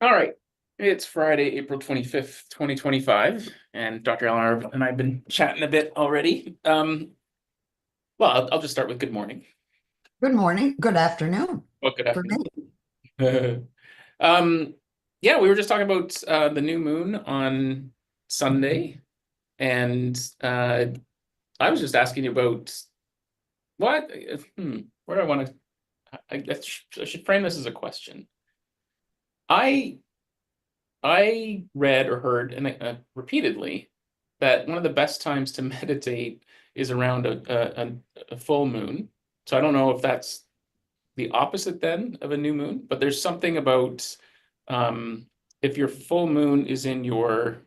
All right. It's Friday, April 25th, 2025, and Dr. Eleanor and I have been chatting a bit already. Well, I'll just start with good morning. Good morning, good afternoon Well, good for me. afternoon. Um, yeah, we were just talking about the new moon on Sunday, and I was just asking you about what, where do I want to, I guess I should frame this as a question. I I read or heard and repeatedly that one of the best times to meditate is around a full moon. So I don't know if that's the opposite then of a new moon, but there's something about if your full moon is in your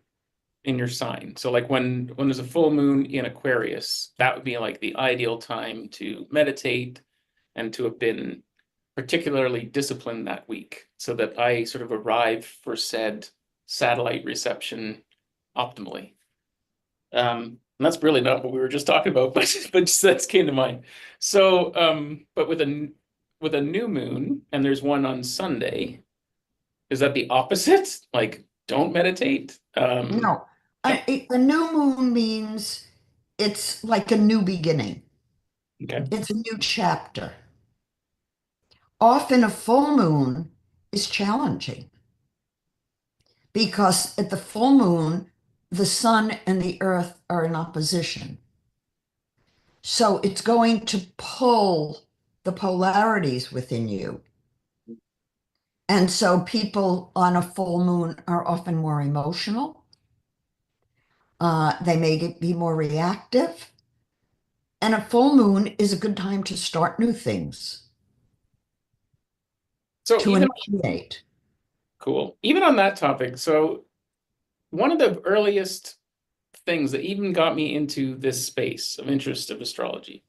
sign. So like when there's a full moon in Aquarius, that would be like the ideal time to meditate and to have been particularly disciplined that week so that I sort of arrive for said satellite reception optimally. And that's really not what we were just talking about, but just that came to mind. So, but with a new moon, and there's one on Sunday, is that the opposite? Like, don't meditate? No, No. a new moon means it's like a new beginning. Okay. It's a new chapter. Often a full moon is challenging because at the full moon, the sun and the earth are in opposition. So it's going to pull the polarities within you. And so people on a full moon are often more emotional. They may be more reactive. And a full moon is a good time to start new things, So to even initiate. cool. Even on that topic, so one of the earliest things that even got me into this space of interest of astrology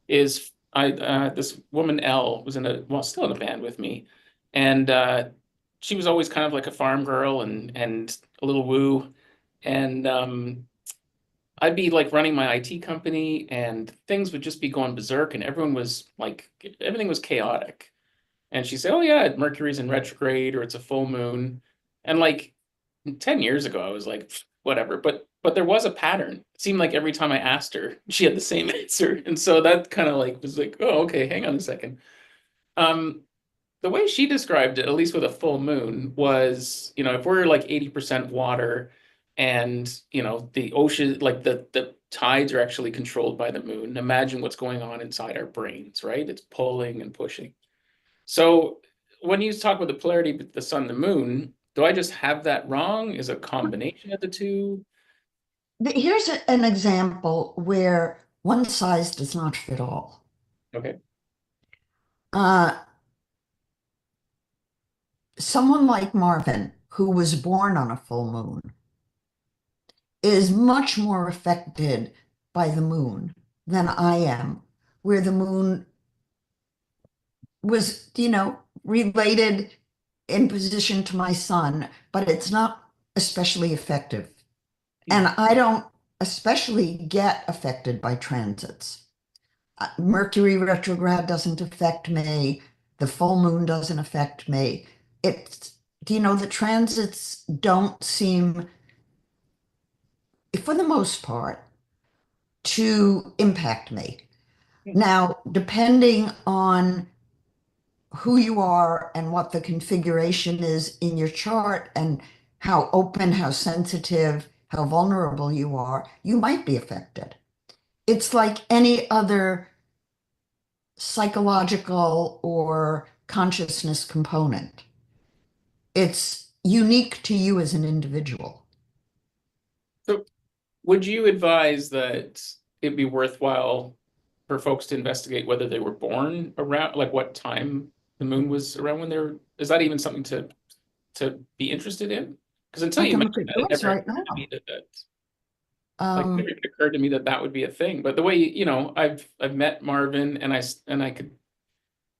is I this woman Elle was in a well still in a band with me, and she was always kind of like a farm girl and a little woo, and I'd be like running my IT company and things would just be going berserk and everyone was like everything was chaotic. And she'd say, "Oh yeah, Mercury's in retrograde or it's a full moon," and like 10 years ago, I was like, whatever. But there was a pattern. It seemed like every time I asked her, she had the same answer. And so that kind of like was like, oh, okay, hang on a second. Um, the way she described it, at least with a full moon, was, if we're like 80% water and, the ocean, like the tides are actually controlled by the moon. Imagine what's going on inside our brains, right? It's pulling and pushing. So when you talk about the polarity with the sun, the moon, do I just have that wrong? Is it a combination of the two? Here's an example where one size does not fit all. Okay. Uh, Someone like Marvin, who was born on a full moon, is much more affected by the moon than I am, where the moon was, related in position to my sun, but it's not especially effective. Hmm. And I don't especially get affected by transits. Mercury retrograde doesn't affect me. The full moon doesn't affect me. It's, the transits don't seem, for the most part, to impact me. Now, depending on who you are and what the configuration is in your chart and how open, how sensitive, how vulnerable you are, you might be affected. It's like any other psychological or consciousness component. It's unique to you as an individual. So would you advise that it'd be worthwhile for folks to investigate whether they were born around, like what time the moon was around when they're, is that even something to be interested in? Because until I you can look mentioned at that, it yours never right occurred to now. me that like it never Um, even occurred to me that that would be a thing. But the way, I've met Marvin and I could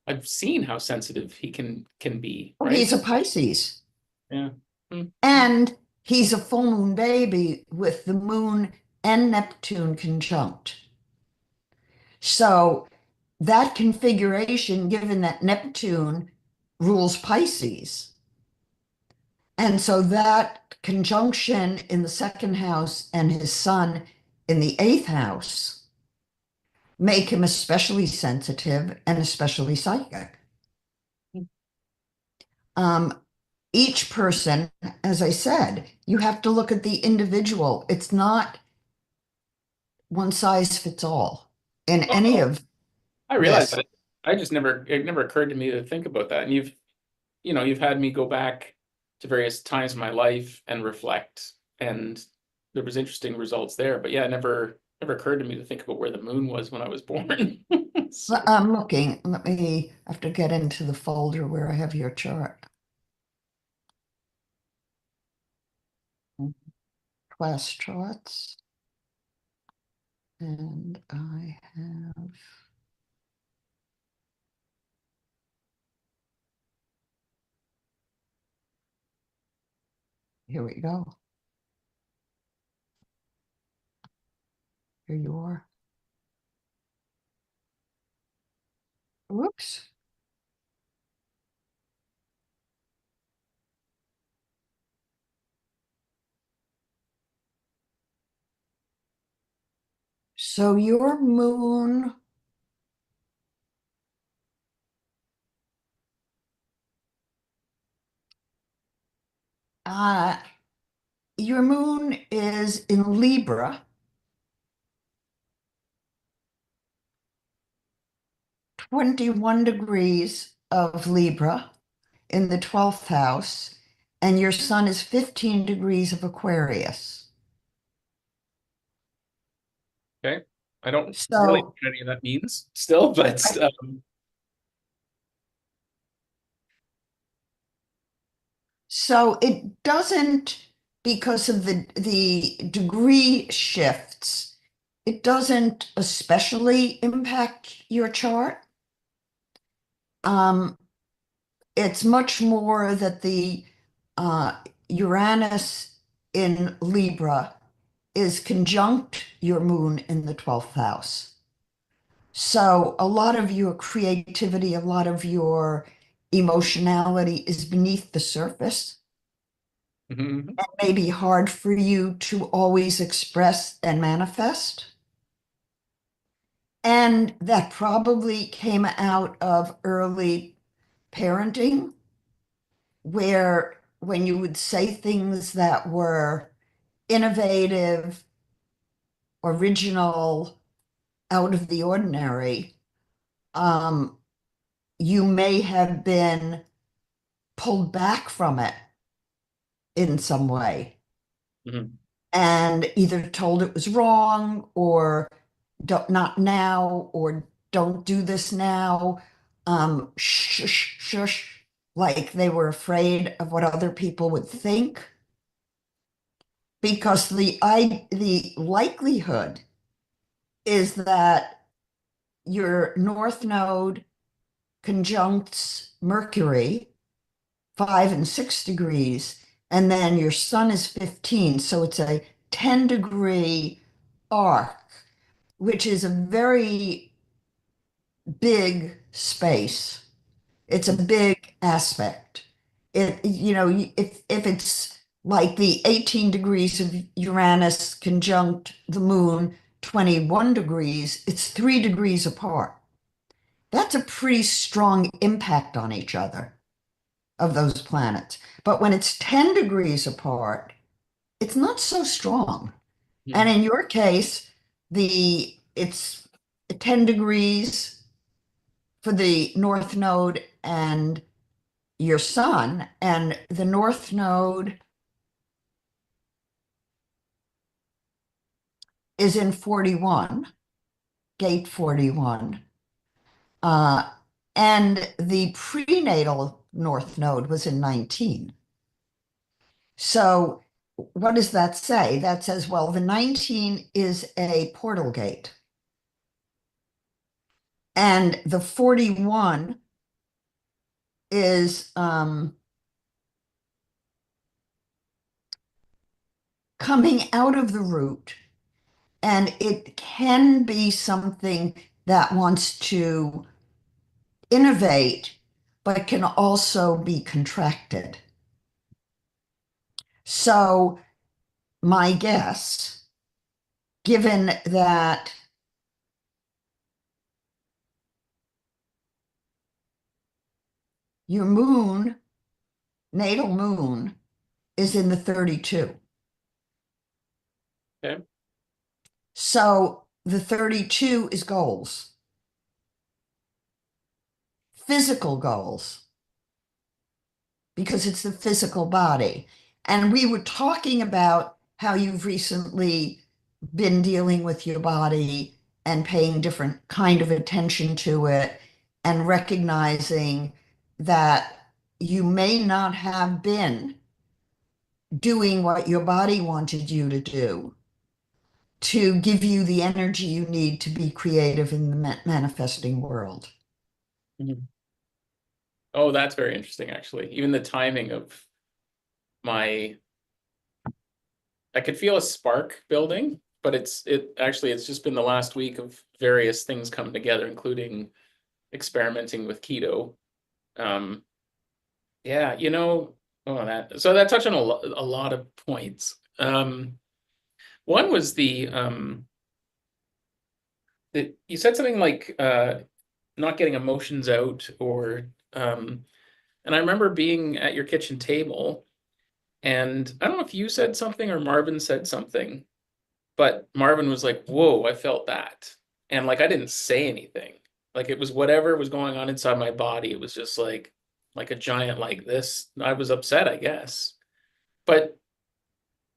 I've seen how sensitive he can be, right? he's a Pisces. Yeah. Hmm. And he's a full moon baby with the moon and Neptune conjunct. So that configuration, given that Neptune rules Pisces, And so that conjunction in the second house and his sun in the eighth house make him especially sensitive and especially psychic. Um, each person, as I said, you have to look at the individual. It's not one size fits all in Oh, any no, of I realize this. that. I just never, it never occurred to me to think about that. And you've had me go back to various times in my life and reflect, and there was interesting results there. But yeah, it never occurred to me to think about where the moon was when I was born. So, I'm looking. Let me I have to get into the folder where I have your chart. Class charts. And I have, here we go. Here you are. Whoops. So your moon, uh, your moon is in Libra, 21 degrees of Libra in the 12th house, and your sun is 15 degrees of Aquarius. okay. I don't really know So, what any of that means still, but so it doesn't, because of the degree shifts, it doesn't especially impact your chart. Um, it's much more that the uh, Uranus in Libra is conjunct your moon in the 12th house. So a lot of your creativity, a lot of your emotionality is beneath the surface. mhm, It may be hard for you to always express and manifest. And that probably came out of early parenting, where when you would say things that were innovative, original, out of the ordinary, um, you may have been pulled back from it in some way mhm, and either told it was wrong or don't, not now, or don't do this now. Shush, shush, like they were afraid of what other people would think. Because the likelihood is that your north node conjuncts Mercury 5 and 6 degrees, and then your sun is 15. So it's a 10-degree arc, which is a very big space. It's a big aspect. If it's like the 18 degrees of Uranus conjunct the moon, 21 degrees, it's 3 degrees apart. That's a pretty strong impact on each other of those planets. But when it's 10 degrees apart, it's not so strong. And mhm. in your case, the it's 10 degrees for the north node and your sun, and the north node is in 41, gate 41. Uh, and the prenatal north node was in 19. So what does that say? That says, well, the 19 is a portal gate. And the 41 is coming out of the root. And it can be something that wants to innovate, but can also be contracted. So my guess, given that your moon, natal moon, is in the 32. Okay. So the 32 is goals, physical goals, because it's the physical body. And we were talking about how you've recently been dealing with your body and paying different kind of attention to it and recognizing that you may not have been doing what your body wanted you to do to give you the energy you need to be creative in the manifesting world. Mhm. Oh, that's very interesting, actually. Even the timing of my, I could feel a spark building, but it's just been the last week of various things coming together, including experimenting with keto. Um, yeah, oh, that touched on a lot of points. One was that you said something like not getting emotions out, or and I remember being at your kitchen table, and I don't know if you said something or Marvin said something, but Marvin was like, "Whoa, I felt that," and like I didn't say anything. Like it was whatever was going on inside my body. It was just like a giant like this. I was upset, I guess, but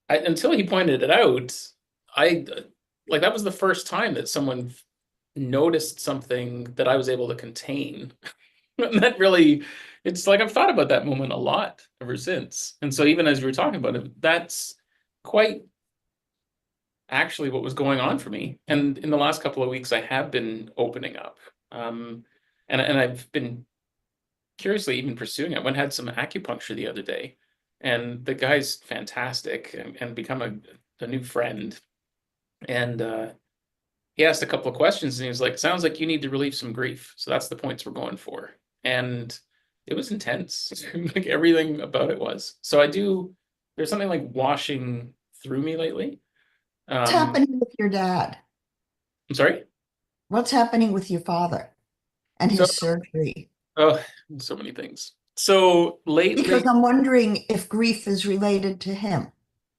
until he pointed it out, I like that was the first time that someone noticed something that I was able to contain. That really, it's like I've thought about that moment a lot ever since. And so even as we were talking about it, that's quite actually what was going on for me. And in the last couple of weeks, I have been opening up. Um, and I've been curiously even pursuing it. I went and had some acupuncture the other day, and the guy's fantastic and become a new friend. And he asked a couple of questions, and he was like, "Sounds like you need to relieve some grief." So that's the points we're going for. And it was intense. Like everything about it was. So there's something like washing through me lately. What's Um, happening with your dad? I'm sorry. What's happening with your father and So, his surgery? oh, so many things. So Because lately, I'm wondering if grief is related to him.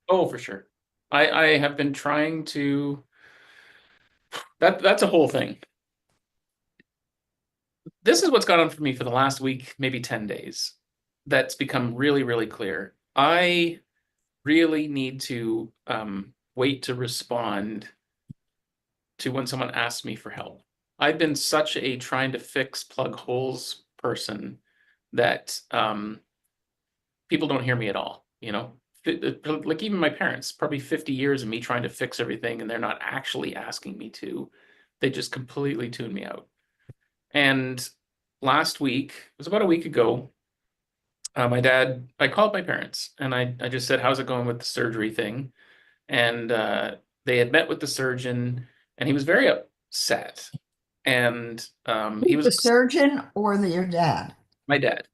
oh, for sure. I have been trying to, that's a whole thing. This is what's gone on for me for the last week, maybe 10 days. That's become really, really clear. I really need to wait to respond to when someone asks me for help. I've been such a trying to fix plug holes person that people don't hear me at all, Like even my parents, probably 50 years of me trying to fix everything, and they're not actually asking me to. They just completely tune me out. And last week, it was about a week ago, I called my parents and I just said, "How's it going with the surgery thing?" And they had met with the surgeon, and he was very upset. And he was The surgeon or your dad? my dad,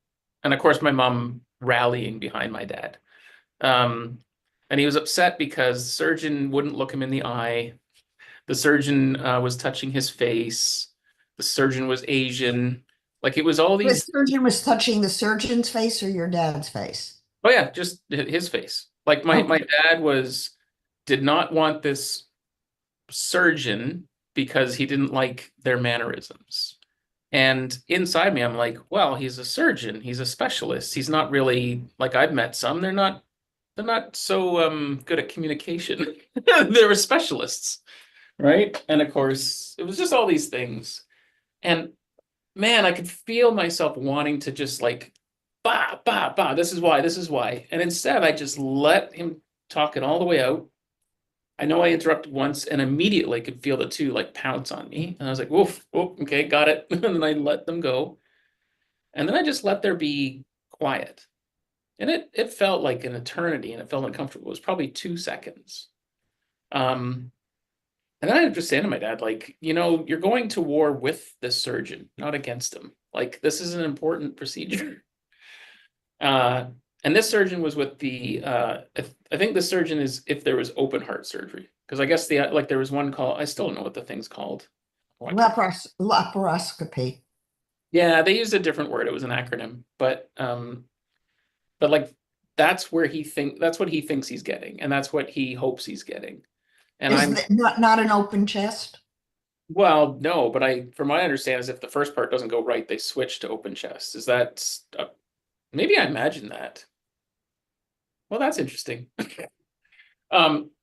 and of course my mom rallying behind my dad. Um, and he was upset because the surgeon wouldn't look him in the eye. The surgeon was touching his face. The surgeon was Asian. Like it was all The these. surgeon was touching the surgeon's face or your dad's face? Oh yeah, just his face. Like my Okay. dad did not want this surgeon because he didn't like their mannerisms. And inside me, I'm like, well, he's a surgeon. He's a specialist. He's not really like I've met some. They're not so good at communication. They were specialists, right? And of course, it was just all these things. And man, I could feel myself wanting to just like, bah, bah, bah, this is why, this is why. And instead, I just let him talk it all the way out. I know I interrupted once and immediately could feel the two like pounce on me. And I was like, woof, oh, okay, got it. And then I let them go. And then I just let there be quiet. And it felt like an eternity and it felt uncomfortable. It was probably 2 seconds. Um, and then I just saying to my dad, like, you're going to war with this surgeon, not against him. Like, this is an important procedure. Uh, And this surgeon was with the I think the surgeon is if there was open heart surgery. Because I guess the like there was one called, I still don't know what the thing's called. Oh, I can't. Laparoscopy. Yeah, they used a different word. It was an acronym, but like that's where that's what he thinks he's getting, and that's what he hopes he's getting. And Is I'm that not an open chest? well, no, but from what I understand is if the first part doesn't go right, they switch to open chest. Is that maybe I imagine that? Well, that's interesting.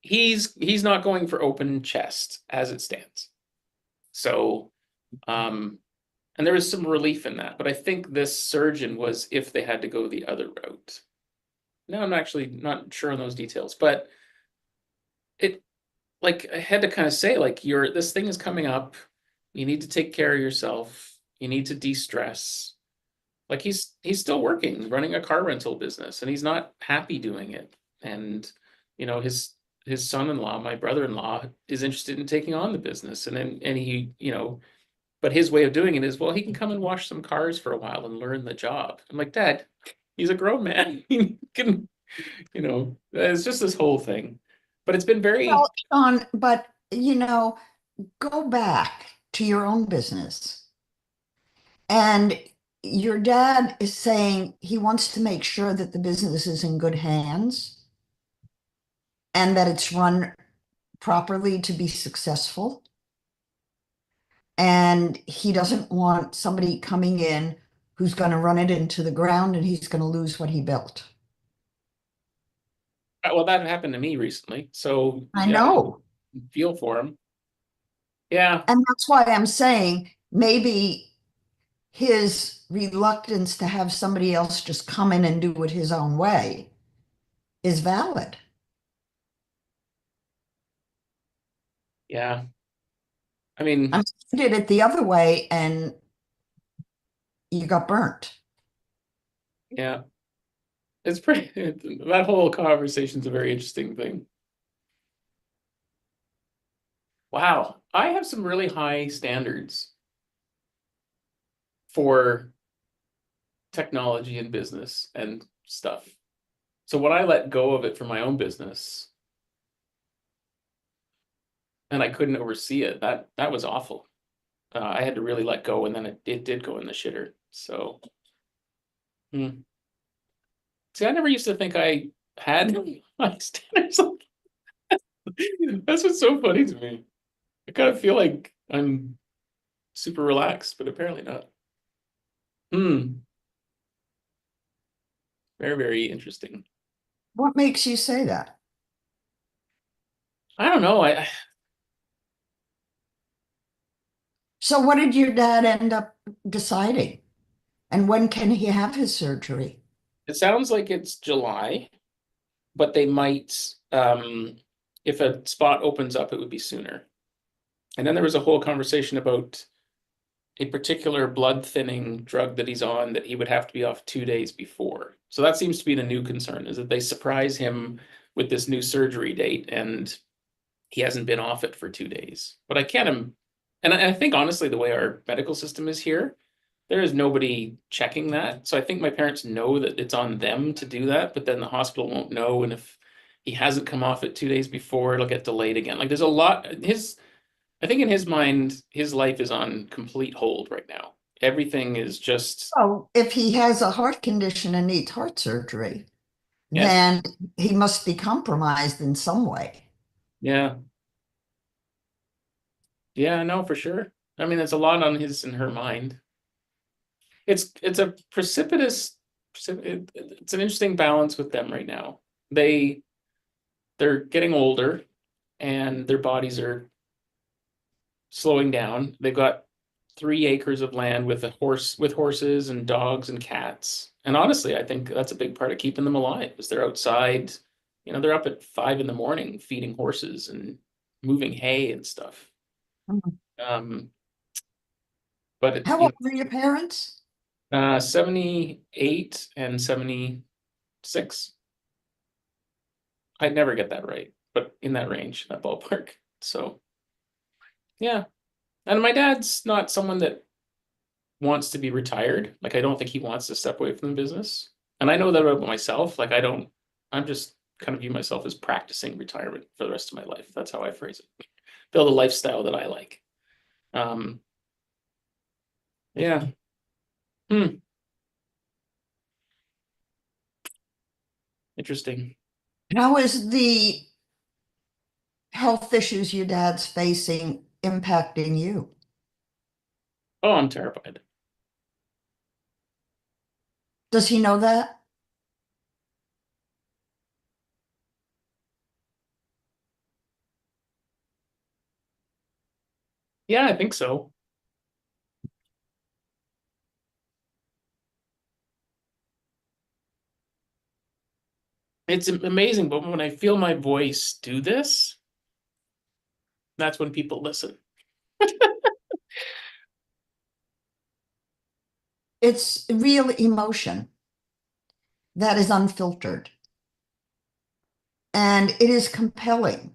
He's not going for open chest as it stands. So, um, and there was some relief in that, but I think this surgeon was if they had to go the other route. No, I'm actually not sure on those details, but it like I had to kind of say like this thing is coming up. You need to take care of yourself. You need to de-stress. Like he's still working, running a car rental business, and he's not happy doing it. And his son-in-law, my brother-in-law, is interested in taking on the business, and he but his way of doing it is, well, he can come and wash some cars for a while and learn the job. I'm like, Dad, he's a grown man. He can, it's just this whole thing. But it's been very, Well, Sean, but go back to your own business. And your dad is saying he wants to make sure that the business is in good hands and that it's run properly to be successful. And he doesn't want somebody coming in who's going to run it into the ground and he's going to lose what he built. well, that happened to me recently. So I yeah, know. feel for him. Yeah. And that's why I'm saying maybe his reluctance to have somebody else just come in and do it his own way is valid. Yeah. I I mean, mean, you did it the other way and you got burnt. yeah, it's pretty, that whole conversation's a very interesting thing. Wow. I have some really high standards for technology and business and stuff. So when I let go of it for my own business and I couldn't oversee it, that was awful. I had to really let go, and then it did go in the shitter. So, see, I never used to think I had high standards. That's what's so funny to me. I kind of feel like I'm super relaxed, but apparently not. Hmm. Very, very interesting. What makes you say that? I don't know. So, what did your dad end up deciding? And when can he have his surgery? It sounds like it's July, but they might, if a spot opens up, it would be sooner. And then there was a whole conversation about a particular blood thinning drug that he's on that he would have to be off 2 days before. So that seems to be the new concern, is that they surprise him with this new surgery date and he hasn't been off it for 2 days. But I can't, and I think honestly, the way our medical system is here, there is nobody checking that. So I think my parents know that it's on them to do that, but then the hospital won't know. And if he hasn't come off it 2 days before, it'll get delayed again. Like there's a lot, I think in his mind, his life is on complete hold right now. Everything is just, Oh, if he has a heart condition and needs heart surgery, yeah, then he must be compromised in some way. yeah, yeah, no, for sure. I mean, it's a lot on his and her mind. It's a it's an interesting balance with them right now. They they're getting older and their bodies are slowing down. They've got 3 acres of land with horses and dogs and cats. And honestly, I think that's a big part of keeping them alive is they're outside, they're up at 5 in the morning feeding horses and moving hay and stuff. Mhm. Um, but How old are your parents? 78 and 76. I'd never get that right, but in that range, that ballpark. So yeah. And my dad's not someone that wants to be retired. Like I don't think he wants to step away from the business. And I know that about myself. Like I'm just kind of view myself as practicing retirement for the rest of my life. That's how I phrase it. Build a lifestyle that I like. Um, yeah. Hmm. Interesting. How is the health issues your dad's facing impacting you? Oh, I'm terrified. Does he know that? Yeah, I think so. It's amazing, but when I feel my voice do this, that's when people listen. It's real emotion that is unfiltered. And it is compelling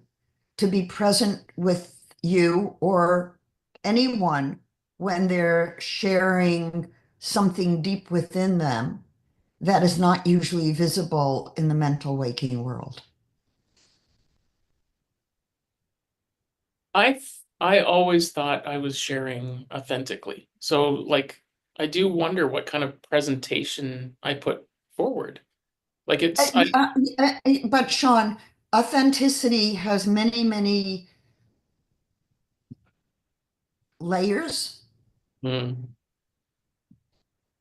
to be present with you or anyone when they're sharing something deep within them that is not usually visible in the mental waking world. I always thought I was sharing authentically. So like I do wonder what kind of presentation I put forward. Like Uh, it's I uh, but Sean, authenticity has many, many layers. mm,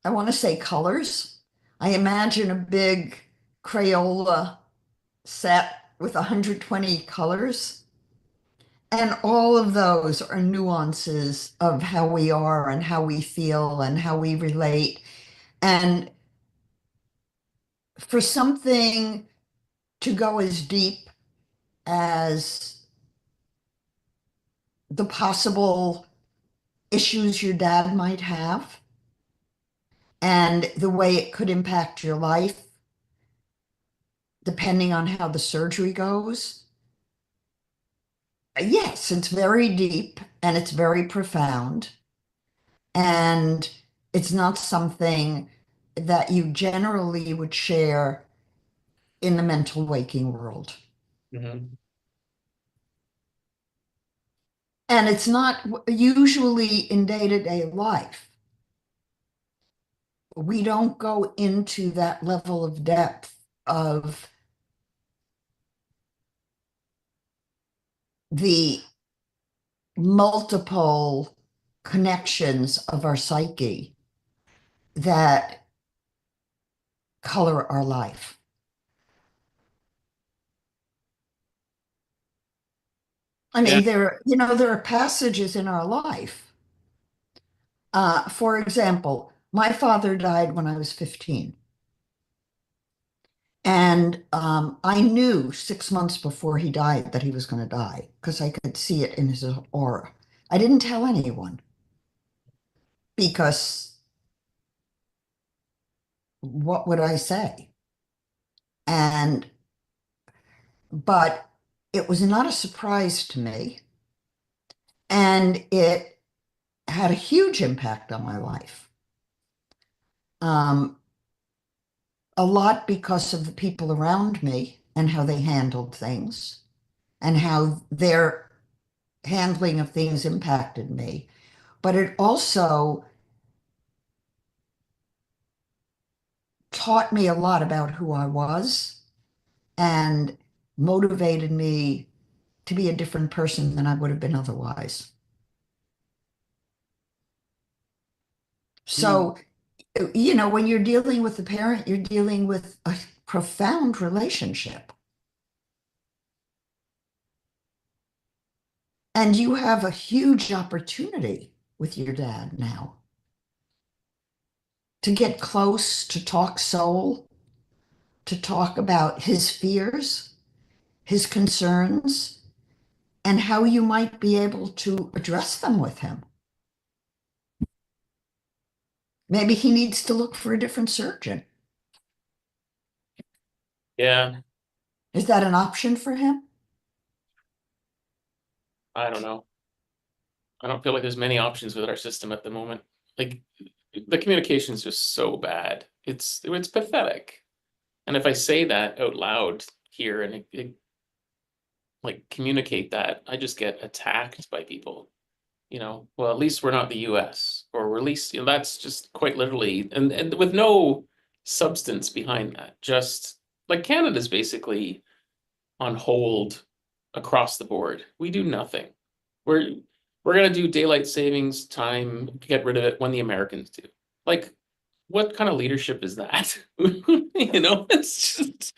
I want to say colors. I imagine a big Crayola set with 120 colors. And all of those are nuances of how we are and how we feel and how we relate. And for something to go as deep as the possible issues your dad might have and the way it could impact your life, depending on how the surgery goes. Yes, it's very deep and it's very profound. And it's not something that you generally would share in the mental waking world. mhm. And it's not usually in day-to-day life. We don't go into that level of depth of the multiple connections of our psyche that color our life. I Yeah. mean, there are passages in our life. For example, my father died when I was 15. And I knew 6 months before he died that he was going to die because I could see it in his aura. I didn't tell anyone because what would I say? And, but it was not a surprise to me. And it had a huge impact on my life. Um, a lot because of the people around me and how they handled things and how their handling of things impacted me. But it also taught me a lot about who I was and motivated me to be a different person than I would have been otherwise. Mm. So, when you're dealing with a parent, you're dealing with a profound relationship. And you have a huge opportunity with your dad now to get close, to talk soul, to talk about his fears, his concerns, and how you might be able to address them with him. Maybe he needs to look for a different surgeon. Yeah. Is that an option for him? I don't know. I don't feel like there's many options with our system at the moment. Like the communication is just so bad. It's pathetic. And if I say that out loud here and like communicate that, I just get attacked by people. Well, at least we're not the US, or we're at least, that's just quite literally, and with no substance behind that. Just like Canada's basically on hold across the board. We do nothing. We're we're gonna do daylight savings time, get rid of it when the Americans do. Like, what kind of leadership is that? It's just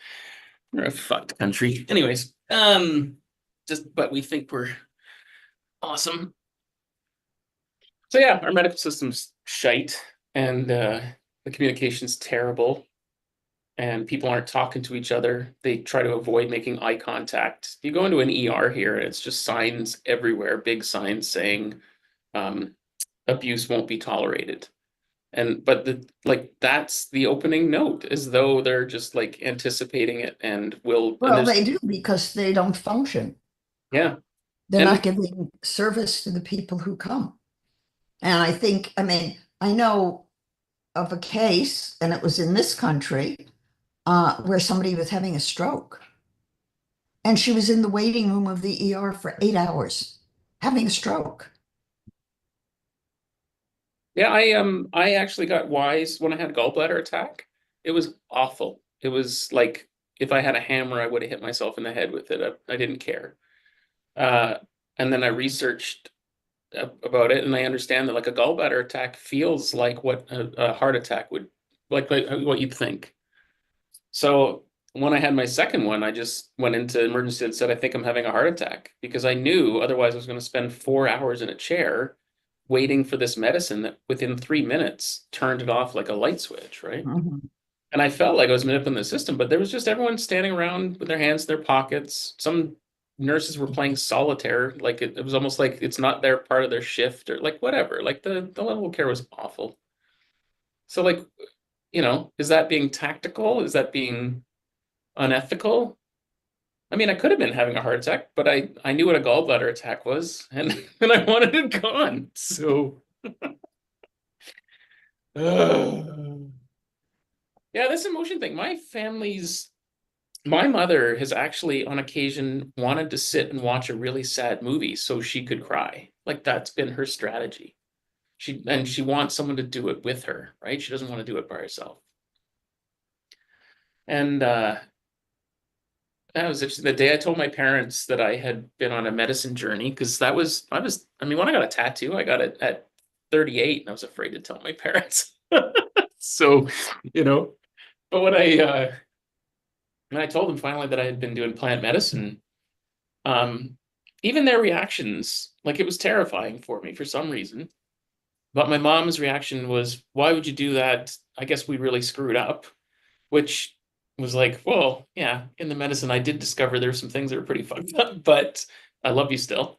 we're a fucked country. Anyways, just but we think we're awesome. So yeah, our medical system's shite, and the communication's terrible, and people aren't talking to each other. They try to avoid making eye contact. You go into an ER here, and it's just signs everywhere, big signs saying um, abuse won't be tolerated. And but that's the opening note, as though they're just like anticipating it and Well, there's they do because they don't function. yeah. They're And not giving service to the people who come. And I think, I mean, I know of a case, and it was in this country, where somebody was having a stroke. And she was in the waiting room of the ER for 8 hours having a stroke. yeah, I actually got wise when I had gallbladder attack. It was awful. It was like if I had a hammer, I would have hit myself in the head with it. I didn't care. Uh, and then I researched about it, and I understand that like a gallbladder attack feels like what a heart attack would like what you'd think. So when I had my second one, I just went into emergency and said, I think I'm having a heart attack, because I knew otherwise I was going to spend 4 hours in a chair waiting for this medicine that within 3 minutes turned it off like a light switch, right? Mhm. And I felt like I was manipulating the system, but there was just everyone standing around with their hands in their pockets. Some nurses were playing solitaire, like it was almost like it's not their part of their shift or like whatever. Like the level of care was awful. So like, is that being tactical? Is that being unethical? I mean, I could have been having a heart attack, but I knew what a gallbladder attack was, and and I wanted it gone. So, yeah, this emotion thing. My mother has actually, on occasion, wanted to sit and watch a really sad movie so she could cry. Like that's been her strategy. She wants someone to do it with her, right? She doesn't want to do it by herself. And that was interesting. The day I told my parents that I had been on a medicine journey, because I mean, when I got a tattoo, I got it at 38, and I was afraid to tell my parents. So, you know, but when I told them finally that I had been doing plant medicine, um, even their reactions, like it was terrifying for me for some reason. But my mom's reaction was, "Why would you do that? I guess we really screwed up," which was like, well, yeah, in the medicine, I did discover there's some things that are pretty fucked up, but I love you still.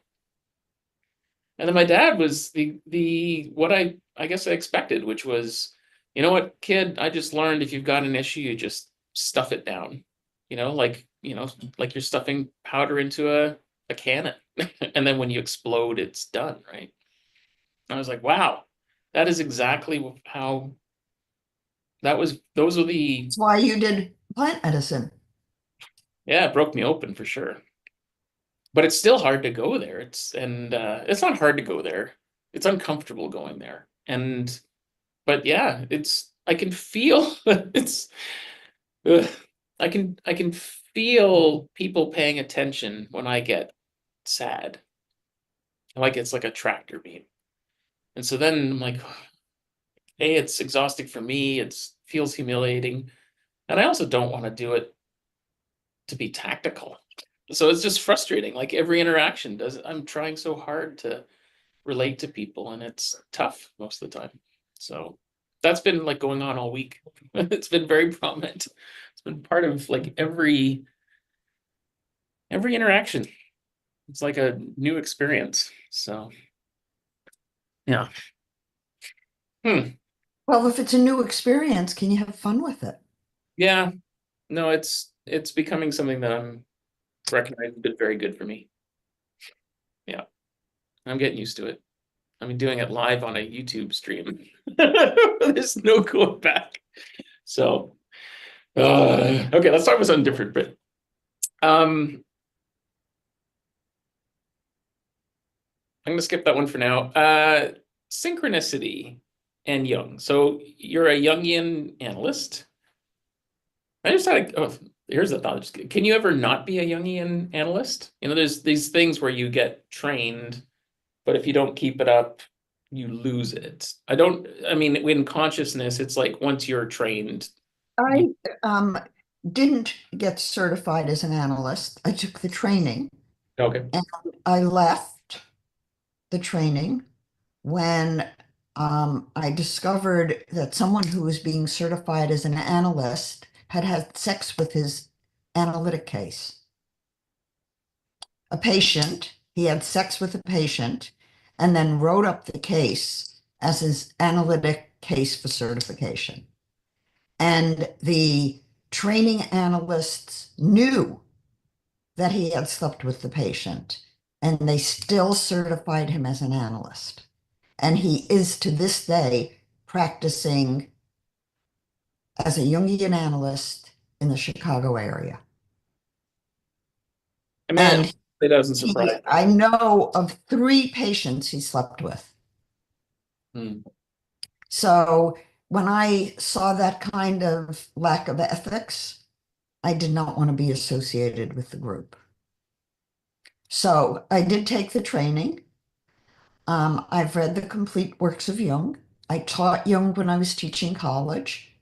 And then my dad was the what I guess I expected, which was, you know what, kid, I just learned if you've got an issue, you just stuff it down. Like you're stuffing powder into a cannon. And then when you explode, it's done, right? I was like, wow, that is exactly how those are the That's why you did plant medicine. yeah, it broke me open for sure. But it's still hard to go there. It's not hard to go there. It's uncomfortable going there. But yeah, it's I can feel it's ugh, I can feel people paying attention when I get sad. Like it's like a tractor beam. And so then I'm like, hey, it's exhausting for me. It's feels humiliating. And I also don't want to do it to be tactical. So it's just frustrating. Like every interaction does, I'm trying so hard to relate to people, and it's tough most of the time. So that's been like going on all week. It's been very prominent. It's been part of like every interaction. It's like a new experience. So yeah. Hmm. Well, if it's a new experience, can you have fun with it? Yeah. No, it's becoming something that I'm recognizing has been very good for me. Yeah. I'm getting used to it. I'm doing it live on a YouTube stream. There's no going back. So, okay, let's talk about something different. But I'm gonna skip that one for now. Synchronicity and Jung. So you're a Jungian analyst. I just had here's the thought. Can you ever not be a Jungian analyst? You know, there's these things where you get trained, but if you don't keep it up, you lose it. I mean, in consciousness, it's like once you're trained, you, I didn't get certified as an analyst. I took the training okay. and I left the training when I discovered that someone who was being certified as an analyst had had sex with his analytic case. A patient, he had sex with a patient and then wrote up the case as his analytic case for certification. And the training analysts knew that he had slept with the patient, and they still certified him as an analyst. And he is to this day practicing as a Jungian analyst in the Chicago area. I mean, And it doesn't surprise I know of 3 patients he slept with. me. So when I saw that kind of lack of ethics, I did not want to be associated with the group. So I did take the training. I've read the complete works of Jung. I taught Jung when I was teaching college,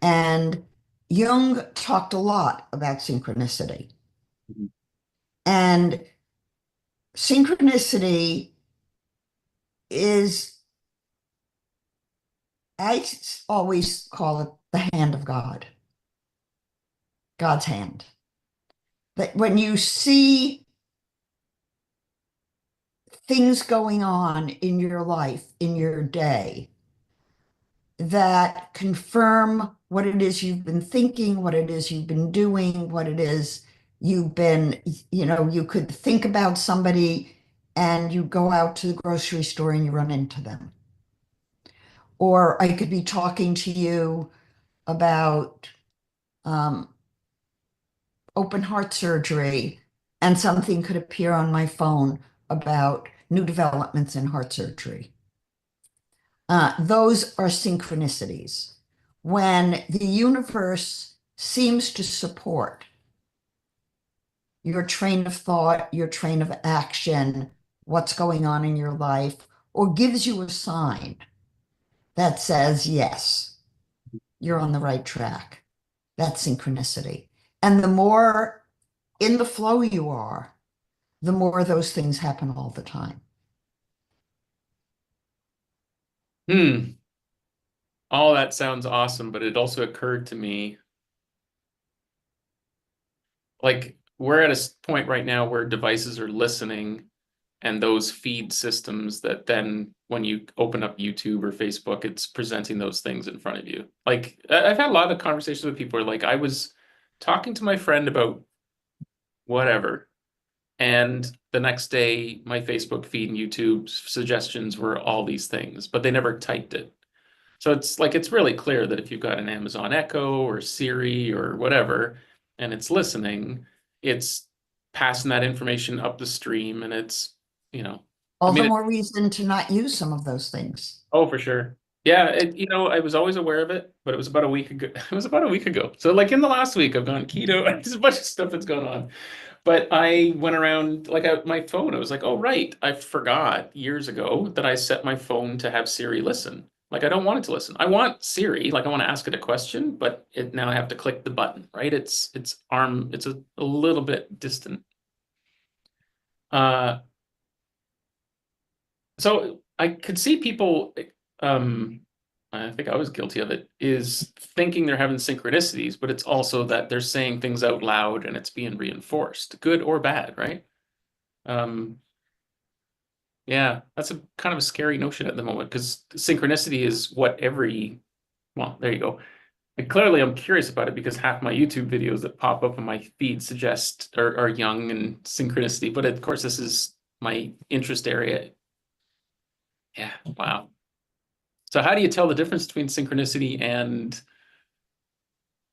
and Jung talked a lot about synchronicity. Mhm. And synchronicity is, I always call it the hand of God, God's hand. That when you see things going on in your life, in your day, that confirm what it is you've been thinking, what it is you've been doing, what it is you've been, you could think about somebody and you go out to the grocery store and you run into them. Or I could be talking to you about um, open heart surgery and something could appear on my phone about new developments in heart surgery. Those are synchronicities. When the universe seems to support your train of thought, your train of action, what's going on in your life, or gives you a sign that says, yes, you're on the right track. That's synchronicity. And the more in the flow you are, the more those things happen all the time. Hmm. All that sounds awesome, but it also occurred to me like we're at a point right now where devices are listening and those feed systems that then when you open up YouTube or Facebook, it's presenting those things in front of you. Like I've had a lot of conversations with people where like I was talking to my friend about whatever, and the next day my Facebook feed and YouTube suggestions were all these things, but they never typed it. So it's like it's really clear that if you've got an Amazon Echo or Siri or whatever, and it's listening, it's passing that information up the stream, and it's, I All the mean, more reason to not use some of those things. oh, for sure. Yeah, I was always aware of it, but it was about a week ago. It was about a week ago. So like in the last week, I've gone keto. There's a bunch of stuff that's going on. But I went around like my phone. I was like, oh right, I forgot years ago that I set my phone to have Siri listen. Like I don't want it to listen. I want Siri, like I want to ask it a question, but now I have to click the button, right? It's a little bit distant. Uh, so I could see people, um, I think I was guilty of it, is thinking they're having synchronicities, but it's also that they're saying things out loud and it's being reinforced, good or bad, right? Um, yeah, that's a kind of a scary notion at the moment because synchronicity is what well, there you go. And clearly I'm curious about it because half my YouTube videos that pop up on my feed suggest are young and synchronicity, but of course this is my interest area. Yeah, wow. So how do you tell the difference between synchronicity and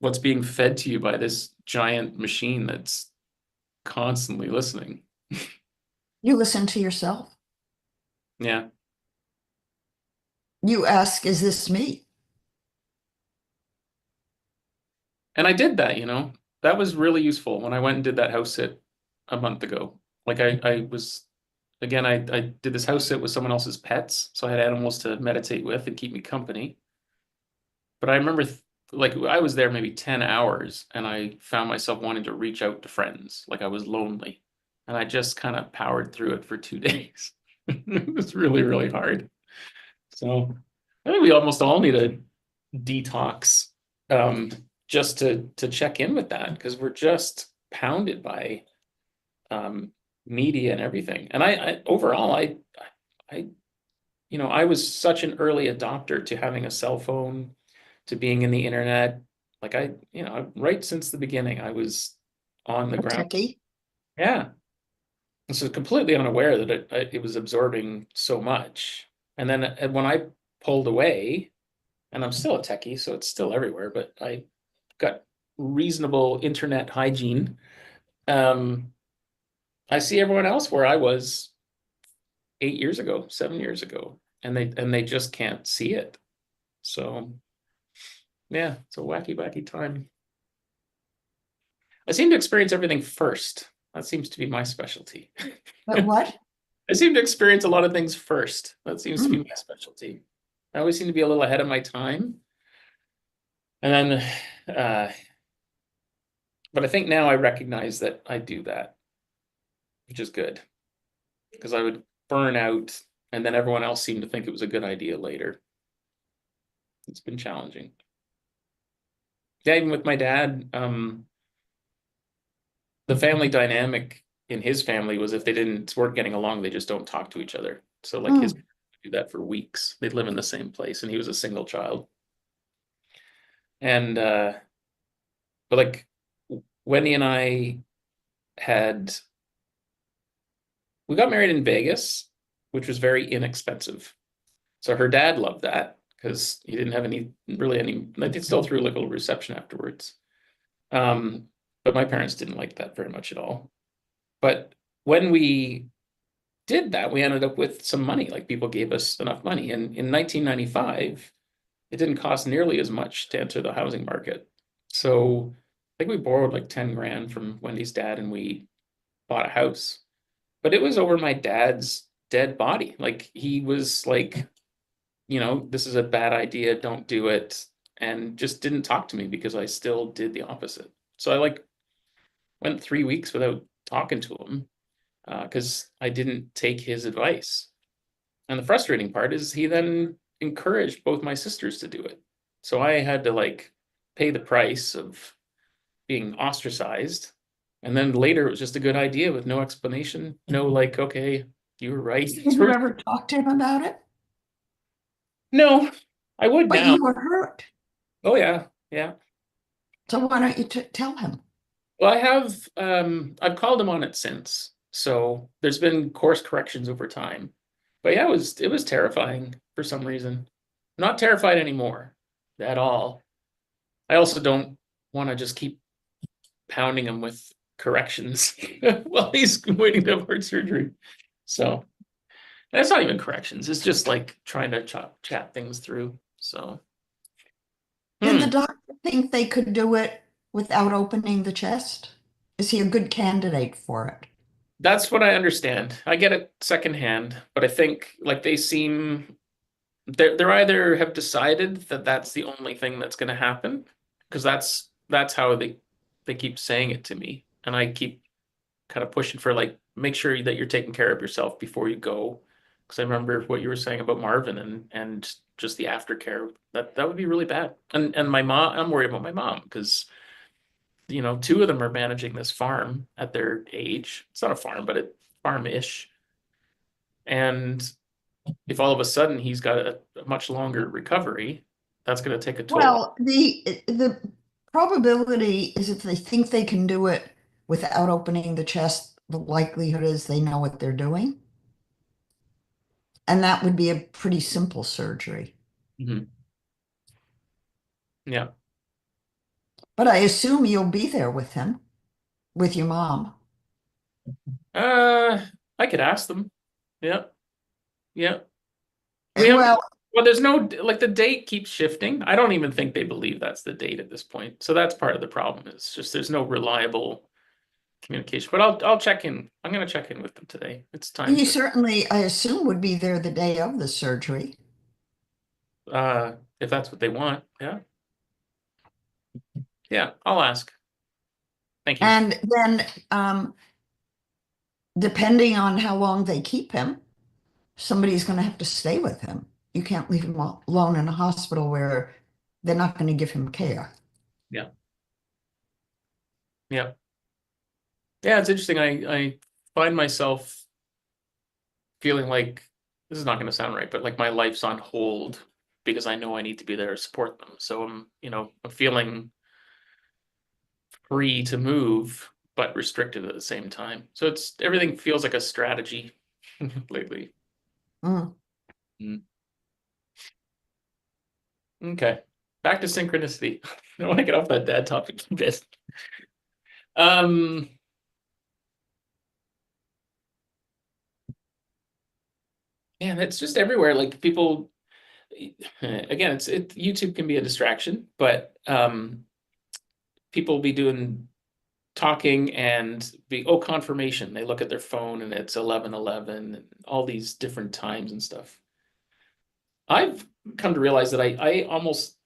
what's being fed to you by this giant machine that's constantly listening. You listen to yourself. Yeah. You ask, is this me? And I did that, that was really useful when I went and did that house sit a month ago. Like I was, again, I did this house sit with someone else's pets. So I had animals to meditate with and keep me company. But I remember like I was there maybe 10 hours and I found myself wanting to reach out to friends. Like I was lonely. And I just kind of powered through it for 2 days. It was really, really hard. So I think we almost all need a detox, um, just to check in with that because we're just pounded by um, media and everything. And I overall, I, I was such an early adopter to having a cell phone, to being in the internet. Like right since the beginning, I was on the A ground. techie? Yeah. And so completely unaware that it was absorbing so much. And then when I pulled away, and I'm still a techie, so it's still everywhere, but I got reasonable internet hygiene. Um, I see everyone else where I was 8 years ago, 7 years ago, and they just can't see it. So yeah, it's a wacky, wacky time. I seem to experience everything first. That seems to be my specialty. But what? I seem to experience a lot of things first. That seems to be Mm. my specialty. I always seem to be a little ahead of my time. And then, but I think now I recognize that I do that, which is good because I would burn out and then everyone else seemed to think it was a good idea later. It's been challenging. Yeah, even with my dad, the family dynamic in his family was if they didn't weren't getting along, they just don't talk to each other. So like his Mm. do that for weeks. They'd live in the same place and he was a single child. And but like Wendy and I had we got married in Vegas, which was very inexpensive. So her dad loved that because he didn't have any. They still threw like a little reception afterwards. Um, but my parents didn't like that very much at all. But when we did that, we ended up with some money. Like people gave us enough money. And in 1995, it didn't cost nearly as much to enter the housing market. So I think we borrowed like 10 grand from Wendy's dad and we bought a house. But it was over my dad's dead body. Like he was like, this is a bad idea, don't do it. And just didn't talk to me because I still did the opposite. So I like went 3 weeks without talking to him because I didn't take his advice. And the frustrating part is he then encouraged both my sisters to do it. So I had to like pay the price of being ostracized. And then later it was just a good idea with no explanation, no like, okay, you were right. Did you ever talk to him about it? No, I would But now. you were hurt. Oh yeah, yeah. So why don't you tell him? Well, I've called him on it since. So there's been course corrections over time. But yeah, it was terrifying for some reason. Not terrified anymore at all. I also don't want to just keep pounding him with corrections while he's waiting to have heart surgery. So that's not even corrections. It's just like trying to chat things through. So Did the hmm. doctor think they could do it without opening the chest? Is he a good candidate for it? That's what I understand. I get it secondhand, but I think like they're either have decided that that's the only thing that's going to happen because that's how they keep saying it to me, and I keep kind of pushing for like make sure that you're taking care of yourself before you go because I remember what you were saying about Marvin and just the aftercare that would be really bad. And my mom, I'm worried about my mom because two of them are managing this farm at their age. It's not a farm, but it farm-ish. And if all of a sudden he's got a much longer recovery, that's going to take a toll. Well, the probability is if they think they can do it without opening the chest, the likelihood is they know what they're doing. And that would be a pretty simple surgery. Mhm. Yeah. But I assume you'll be there with him, with your mom. Uh, I could ask them. Yeah, yeah. We haven't, Well, well, there's no, like the date keeps shifting. I don't even think they believe that's the date at this point. So that's part of the problem. It's just there's no reliable communication. But I'll check in. I'm gonna check in with them today. It's time he to certainly, I assume, would be there the day of the surgery. if that's what they want. Yeah. Yeah, I'll ask. Thank you. And then, depending on how long they keep him, somebody's going to have to stay with him. You can't leave him alone in a hospital where they're not going to give him care. Yeah. Yeah. Yeah, it's interesting. I find myself feeling like this is not going to sound right, but like my life's on hold because I know I need to be there to support them. So I'm feeling free to move, but restricted at the same time. So it's everything feels like a strategy lately. Mm. Mm. Okay. Back to synchronicity. I want to get off that dad topic a bit. Um, yeah, it's just everywhere. Like people, again, YouTube can be a distraction, but people be doing talking and be confirmation. They look at their phone and it's 11:11 and all these different times and stuff. I've come to realize that I almost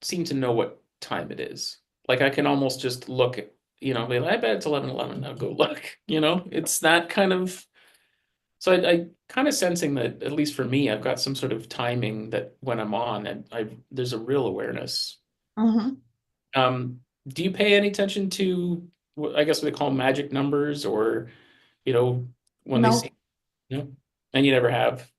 seem to know what time it is. Like I can almost just look at, be like, I bet it's 11:11. I'll go look. It's that kind of. So I kind of sensing that at least for me, I've got some sort of timing that when I'm on, and there's a real awareness. Hmm. Do you pay any attention to I guess what they call magic numbers, or when they see, No, and you never have?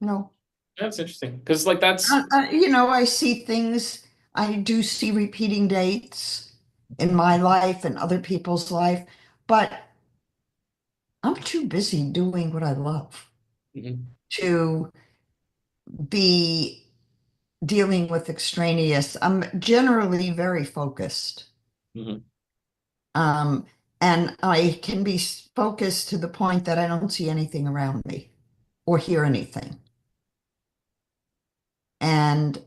no. That's interesting because like that's. I see things, I do see repeating dates in my life and other people's life, but I'm too busy doing what I love Mhm, to be dealing with extraneous. I'm generally very focused. mhm, Um, and I can be focused to the point that I don't see anything around me or hear anything. And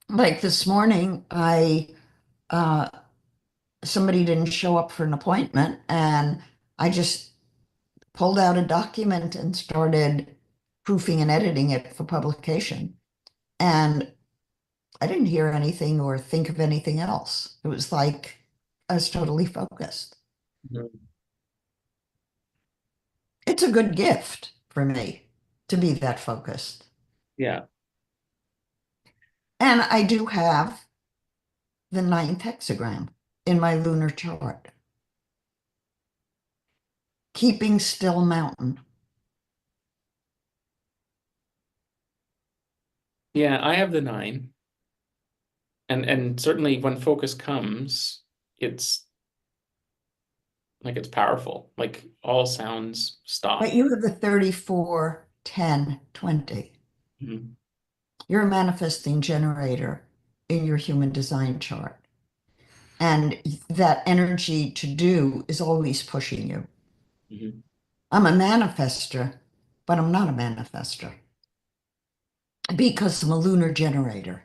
like this morning, I uh, somebody didn't show up for an appointment, and I just pulled out a document and started proofing and editing it for publication. And I didn't hear anything or think of anything else. It was like I was totally focused. mhm. It's a good gift for me to be that focused. Yeah. And I do have the ninth hexagram in my lunar chart, keeping still mountain. Yeah, I have the 9. And certainly when focus comes, it's like it's powerful. Like all sounds But stop. you have the 34, 10, 20. Mhm, You're a manifesting generator in your human design chart. And that energy to do is always pushing you. mhm, I'm a manifester, but I'm not a manifester because I'm a lunar generator.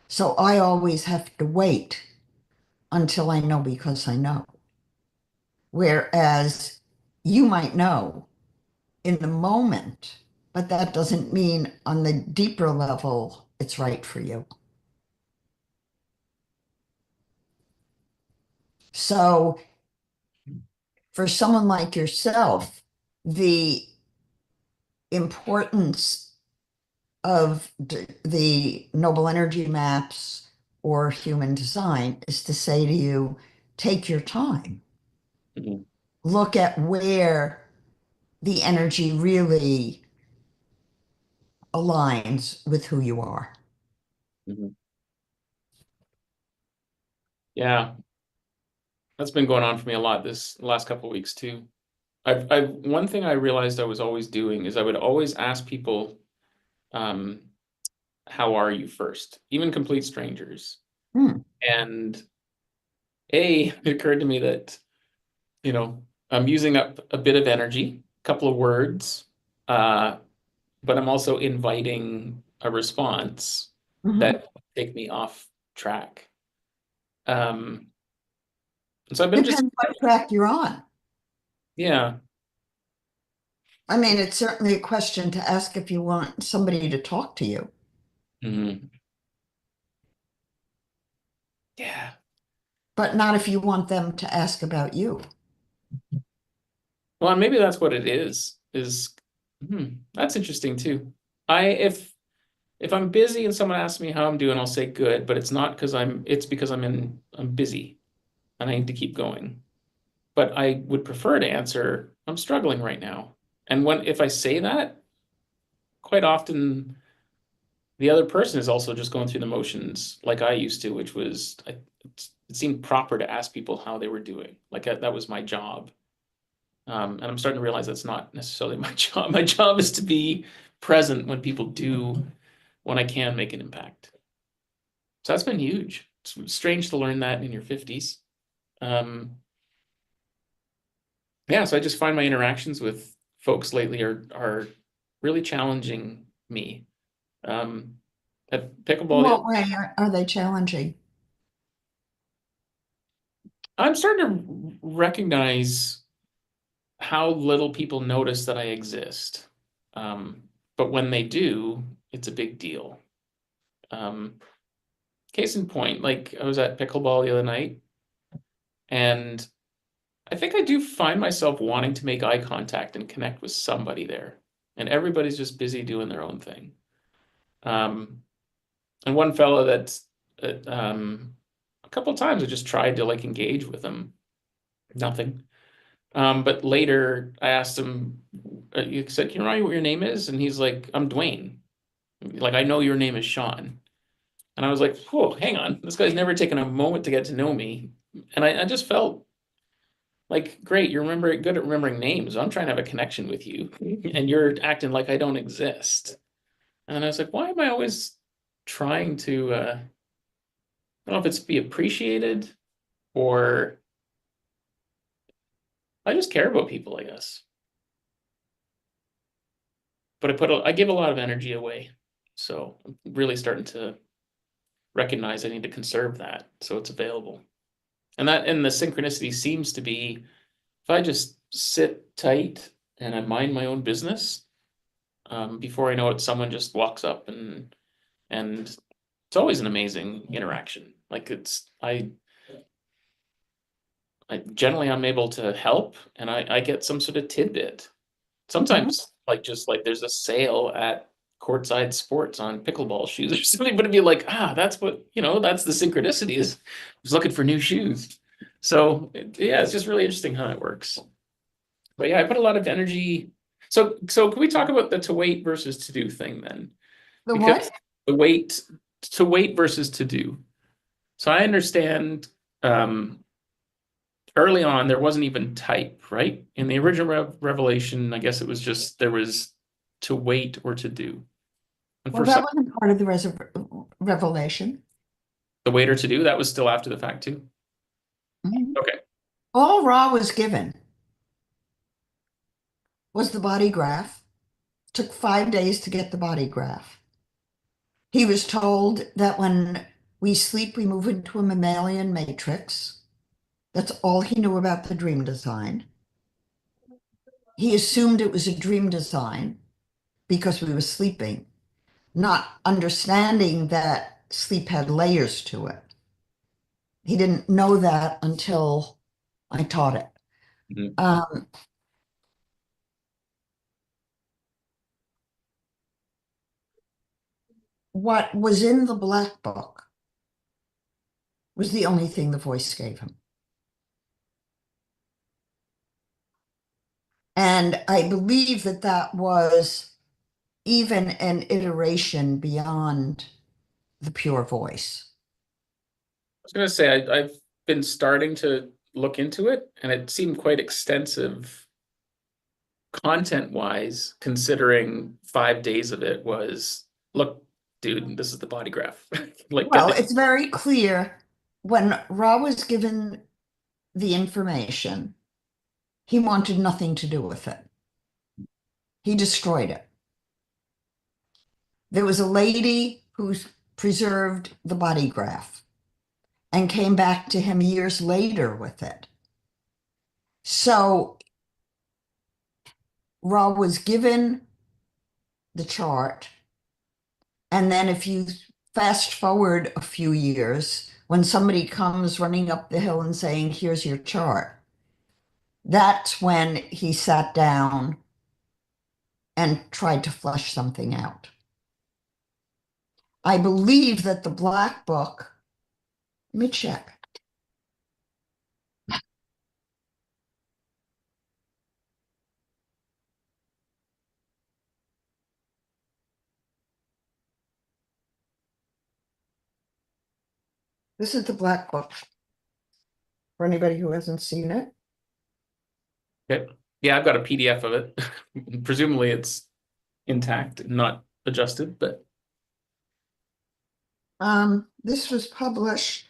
So I always have to wait until I know because I know. Whereas you might know in the moment, but that doesn't mean on the deeper level it's right for you. So for someone like yourself, the importance of the noble energy maps or human design is to say to you, take your time, mhm, look at where the energy really aligns with who you are. mhm. Yeah, that's been going on for me a lot this last couple of weeks too. One thing I realized I was always doing is I would always ask people, um, how are you first, even complete strangers. Hmm. And it occurred to me that, I'm using up a bit of energy, a couple of words, uh, but I'm also inviting a response Mhm. that take me off track. Um, so I've been just, Depends what track you're on. yeah. I mean, it's certainly a question to ask if you want somebody to talk to you, Mhm. Yeah. but not if you want them to ask about you. Well, and maybe that's what it is, that's interesting too. If I'm busy and someone asks me how I'm doing, I'll say good, but it's because I'm busy and I need to keep going. But I would prefer to answer, I'm struggling right now. And if I say that, quite often the other person is also just going through the motions like I used to, which was, it seemed proper to ask people how they were doing. Like that was my job. And I'm starting to realize that's not necessarily my job. My job is to be present when I can make an impact. So that's been huge. It's strange to learn that in your 50s. Um, yeah, so I just find my interactions with folks lately are really challenging me. Um, at In pickleball, what way are they challenging? I'm starting to recognize how little people notice that I exist. But when they do, it's a big deal. Um, Case in point, like I was at pickleball the other night, and I think I do find myself wanting to make eye contact and connect with somebody there. And everybody's just busy doing their own thing. Um, and one fellow a couple of times I just tried to like engage with him. Nothing. But later I asked him, he said, "Can you remind me what your name is?" And he's like, "I'm Dwayne. Like, I know your name is Sean." And I was like, "Whoa, hang on. This guy's never taken a moment to get to know me." And I just felt like, great, good at remembering names. I'm trying to have a connection with you, and you're acting like I don't exist. And then I was like, why am I always trying to, I don't know if it's be appreciated or I just care about people, I guess. But I give a lot of energy away. So I'm really starting to recognize I need to conserve that so it's available. And the synchronicity seems to be if I just sit tight and I mind my own business, before I know it, someone just walks up and it's always an amazing interaction. Like I generally I'm able to help and I get some sort of tidbit. Mhm. Sometimes like just like there's a sale at Courtside Sports on pickleball shoes or something, but it'd be like, that's what, that's the synchronicity is I was looking for new shoes. So yeah, it's just really interesting how it works. But yeah, I put a lot of energy. So can we talk about the to wait versus to do thing then? The Because what? the wait to wait versus to do. So I understand, early on there wasn't even type, right? In the original revelation, I guess it was just there was to wait or to do. And Well, for that some, wasn't part of the revelation. the wait or to do, that was still after the fact too. Mhm. Okay. All Ra was given was the body graph. Took 5 days to get the body graph. He was told that when we sleep, we move into a mammalian matrix. That's all he knew about the dream design. He assumed it was a dream design because we were sleeping, not understanding that sleep had layers to it. He didn't know that until I taught it. Mhm. Um, what was in the black book was the only thing the voice gave him. And I believe that that was even an iteration beyond the pure voice. I was gonna say I've been starting to look into it, and it seemed quite extensive content wise, considering 5 days of it was look. dude, this is the body graph. Like, Well, it's very clear when Ra was given the information, he wanted nothing to do with it. He destroyed it. There was a lady who preserved the body graph and came back to him years later with it. So Ra was given the chart. And then if you fast forward a few years, when somebody comes running up the hill and saying, here's your chart, that's when he sat down and tried to flesh something out. I believe that the Black Book, let me check. This is the Black Book for anybody who hasn't seen it. okay. Yeah, I've got a PDF of it. Presumably it's intact, not adjusted, but This was published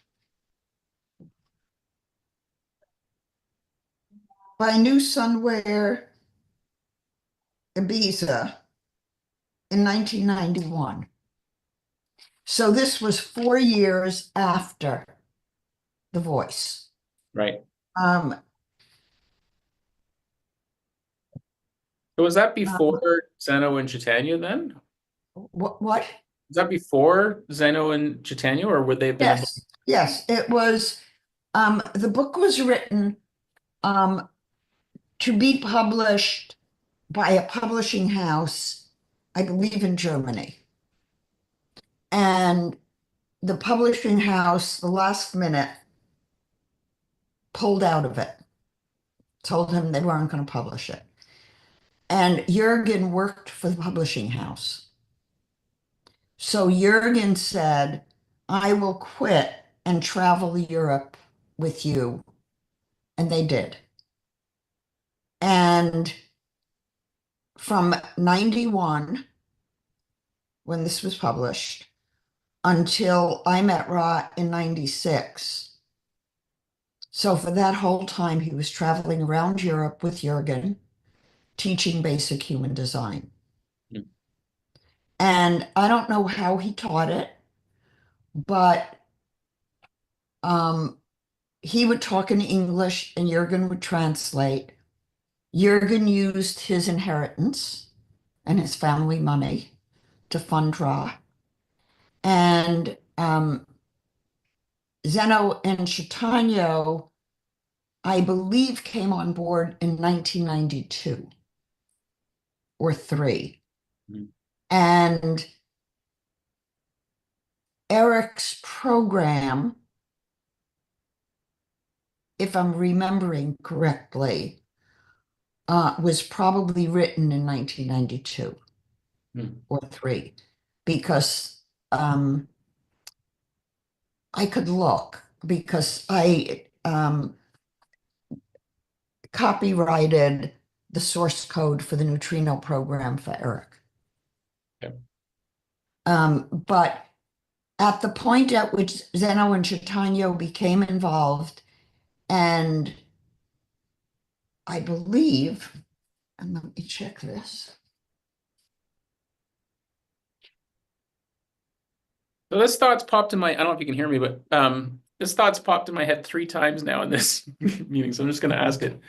by New Sunwear Ibiza in 1991. So this was 4 years after The Voice. right. Um, So was that before Zeno and Chaitanya then? what? Was that before Zeno and Chaitanya, or would they have been Yes, yes, it was. The book was written to be published by a publishing house, I believe in Germany. And the publishing house, the last minute, pulled out of it, told him they weren't going to publish it. And Jurgen worked for the publishing house. So Jurgen said, I will quit and travel Europe with you. And they did. And from 91, when this was published, until I met Ra in 96. So for that whole time, he was traveling around Europe with Jurgen, teaching basic human design. Mm. And I don't know how he taught it, but he would talk in English and Jurgen would translate. Jurgen used his inheritance and his family money to fund Ra. And Zeno and Chaitanya, I believe, came on board in 1992 or 3. Mm. And Eric's program, if I'm remembering correctly, was probably written in 1992 or 3, because I could look, because I copyrighted the source code for the neutrino program for Eric. Okay. But at the point at which Zeno and Chaitanya became involved, and I believe, and let me check this. So this thought's popped in my, I don't know if you can hear me, but this thought's popped in my head 3 times now in this meeting. So I'm just going to ask it.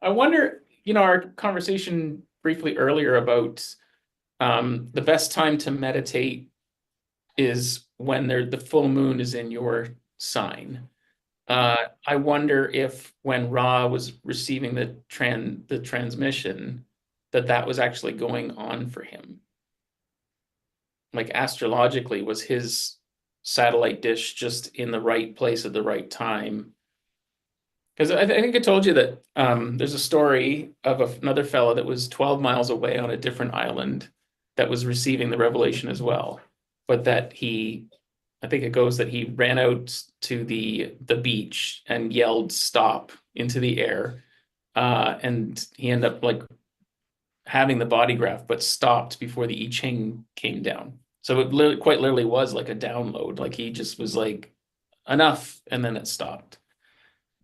I wonder, our conversation briefly earlier about the best time to meditate is when the full moon is in your sign. I wonder if when Ra was receiving the transmission, that was actually going on for him. Like astrologically, was his satellite dish just in the right place at the right time? Because I think I told you that there's a story of another fellow that was 12 miles away on a different island that was receiving the revelation as well, but that I think it goes that he ran out to the beach and yelled "stop" into the air, and he ended up like having the body graph, but stopped before the I-Ching came down. So it literally, quite literally was like a download. Like he just was like, enough, and then it stopped.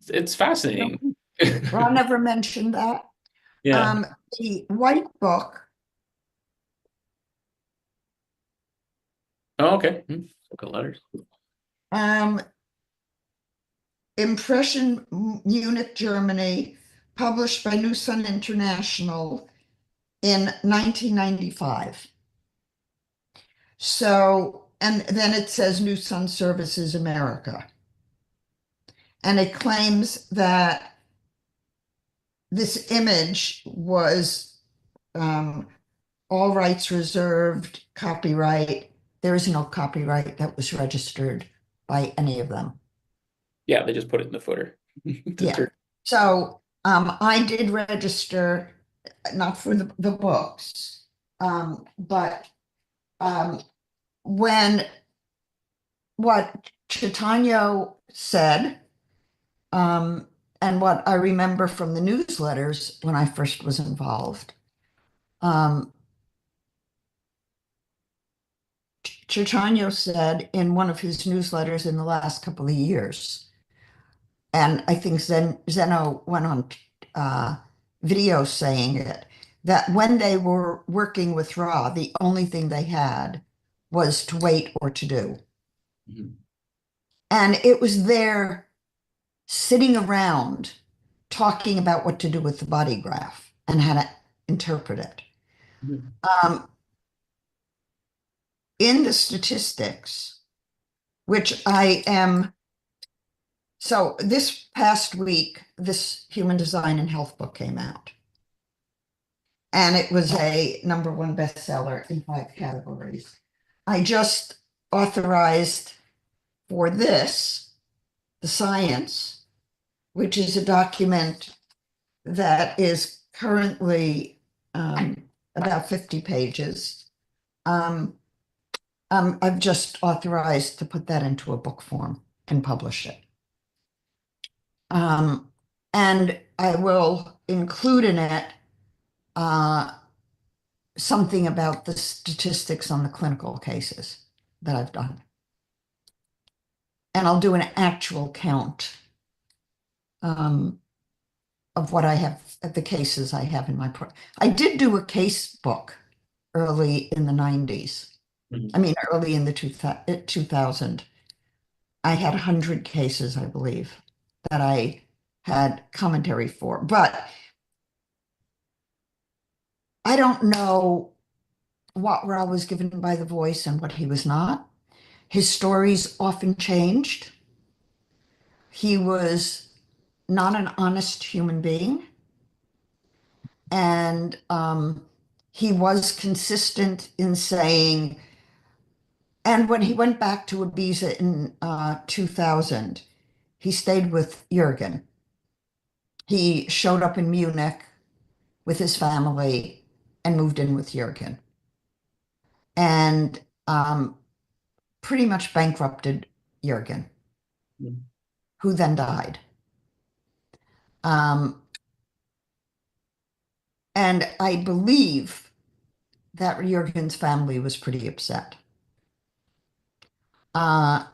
It's fascinating. No, Ron never mentioned that. Yeah. Um, the White Book, Oh, okay. Book of letters. um, Impression Munich, Germany, published by New Sun International in 1995. So, and then it says New Sun Services America. And it claims that this image was all rights reserved, copyright. There is no copyright that was registered by any of them. Yeah, they just put it in the footer. Yeah. So I did register, not for the books, but um, when what Chaitanya said, and what I remember from the newsletters when I first was involved, um, Chaitanya said in one of his newsletters in the last couple of years, and I think Zeno went on uh, video saying it, that when they were working with Ra, the only thing they had was to wait or to do. Mhm. And it was there sitting around talking about what to do with the body graph and how to interpret it. Mhm. Um, in the statistics, which I am, so this past week, this Human Design and Health book came out. And it was a #1 bestseller in 5 categories. I just authorized for this, the science, which is a document that is currently about 50 pages. Um, I've just authorized to put that into a book form and publish it. And I will include in it uh, something about the statistics on the clinical cases that I've done. And I'll do an actual count um, of what I have, of the cases I have in my I did do a case book early in the 90s. Mhm. I mean, early in the 2000. I had 100 cases, I believe, that I had commentary for. But I don't know what Ra was given by the voice and what he was not. His stories often changed. He was not an honest human being. And he was consistent in saying, and when he went back to Ibiza in 2000, he stayed with Jürgen. He showed up in Munich with his family and moved in with Jürgen and pretty much bankrupted Jürgen, Mhm. who then died. Um, and I believe that Jürgen's family was pretty upset. Uh,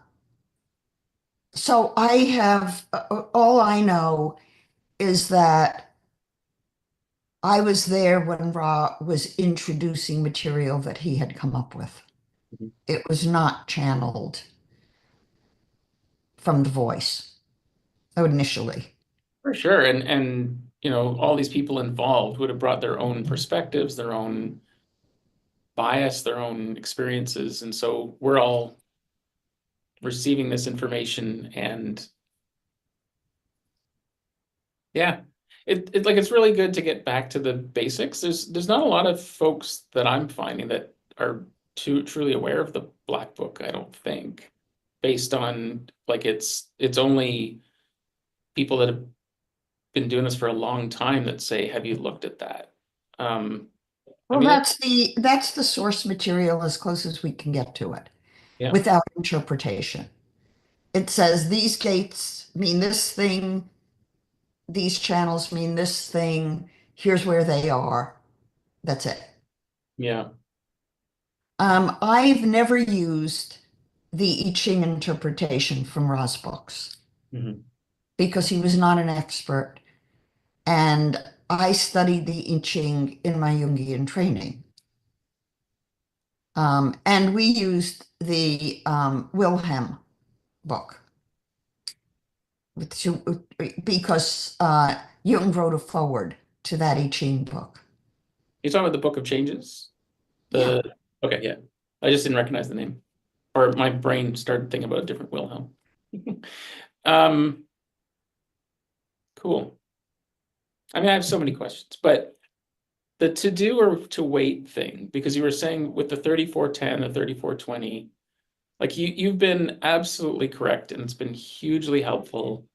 so I have, all I know is that I was there when Ra was introducing material that he had come up with. Mhm. It was not channeled from the voice initially. For sure. And all these people involved would have brought their own perspectives, their own bias, their own experiences. And so we're all receiving this information and yeah. It's really good to get back to the basics. There's not a lot of folks that I'm finding that are too truly aware of the Black Book, I don't think, based on like it's only people that have been doing this for a long time that say, have you looked at that? Um, I Well, mean, that's the source material as close as we can get to it yeah, without interpretation. It says these gates mean this thing, these channels mean this thing, here's where they are. That's it. yeah. I've never used the I Ching interpretation from Ra's books Mhm. because he was not an expert. And I studied the I Ching in my Jungian training. And we used the Wilhelm book because Jung wrote a forward to that I Ching book. You're talking about the Book of Changes? Yeah. The Okay, yeah. I just didn't recognize the name. Or my brain started thinking about a different Wilhelm. Um, cool. I mean, I have so many questions, but the to do or to wait thing, because you were saying with the 3410, the 3420, like you've been absolutely correct, and it's been hugely helpful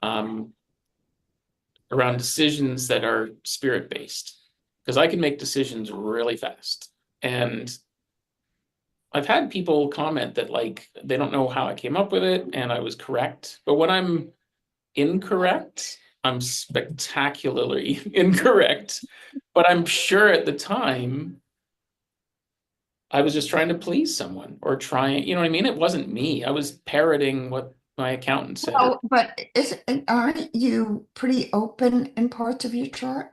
um, around decisions that are spirit based. Because I can make decisions really fast. And I've had people comment that like they don't know how I came up with it and I was correct. But when I'm incorrect, I'm spectacularly incorrect. But I'm sure at the time I was just trying to please someone or trying, you know what I mean? It wasn't me. I was parroting what my accountant said. Or Well, but aren't you pretty open in parts of your chart?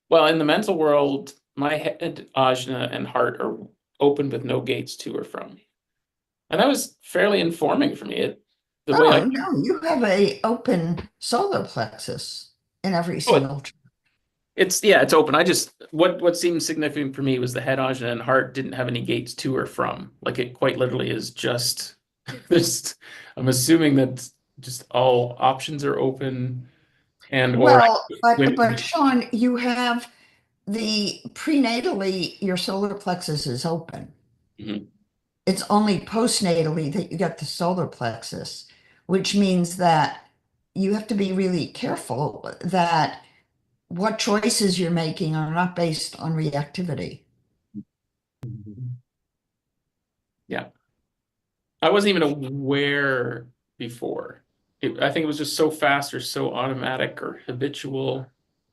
well, in the mental world, my head, ajna, and heart are open with no gates to or from. And that was fairly informing for me. The way I Oh, no, you have a open solar plexus in every oh, it, single chart. it's yeah, it's open. I just what seemed significant for me was the head, ajna, and heart didn't have any gates to or from. Like it quite literally is just this. I'm assuming that just all options are open and or Well, but women. Sean, you have the prenatally, your solar plexus is open. Mhm. It's only postnatally that you get the solar plexus, which means that you have to be really careful that what choices you're making are not based on reactivity. Yeah, I wasn't even aware before. I think it was just so fast or so automatic or habitual.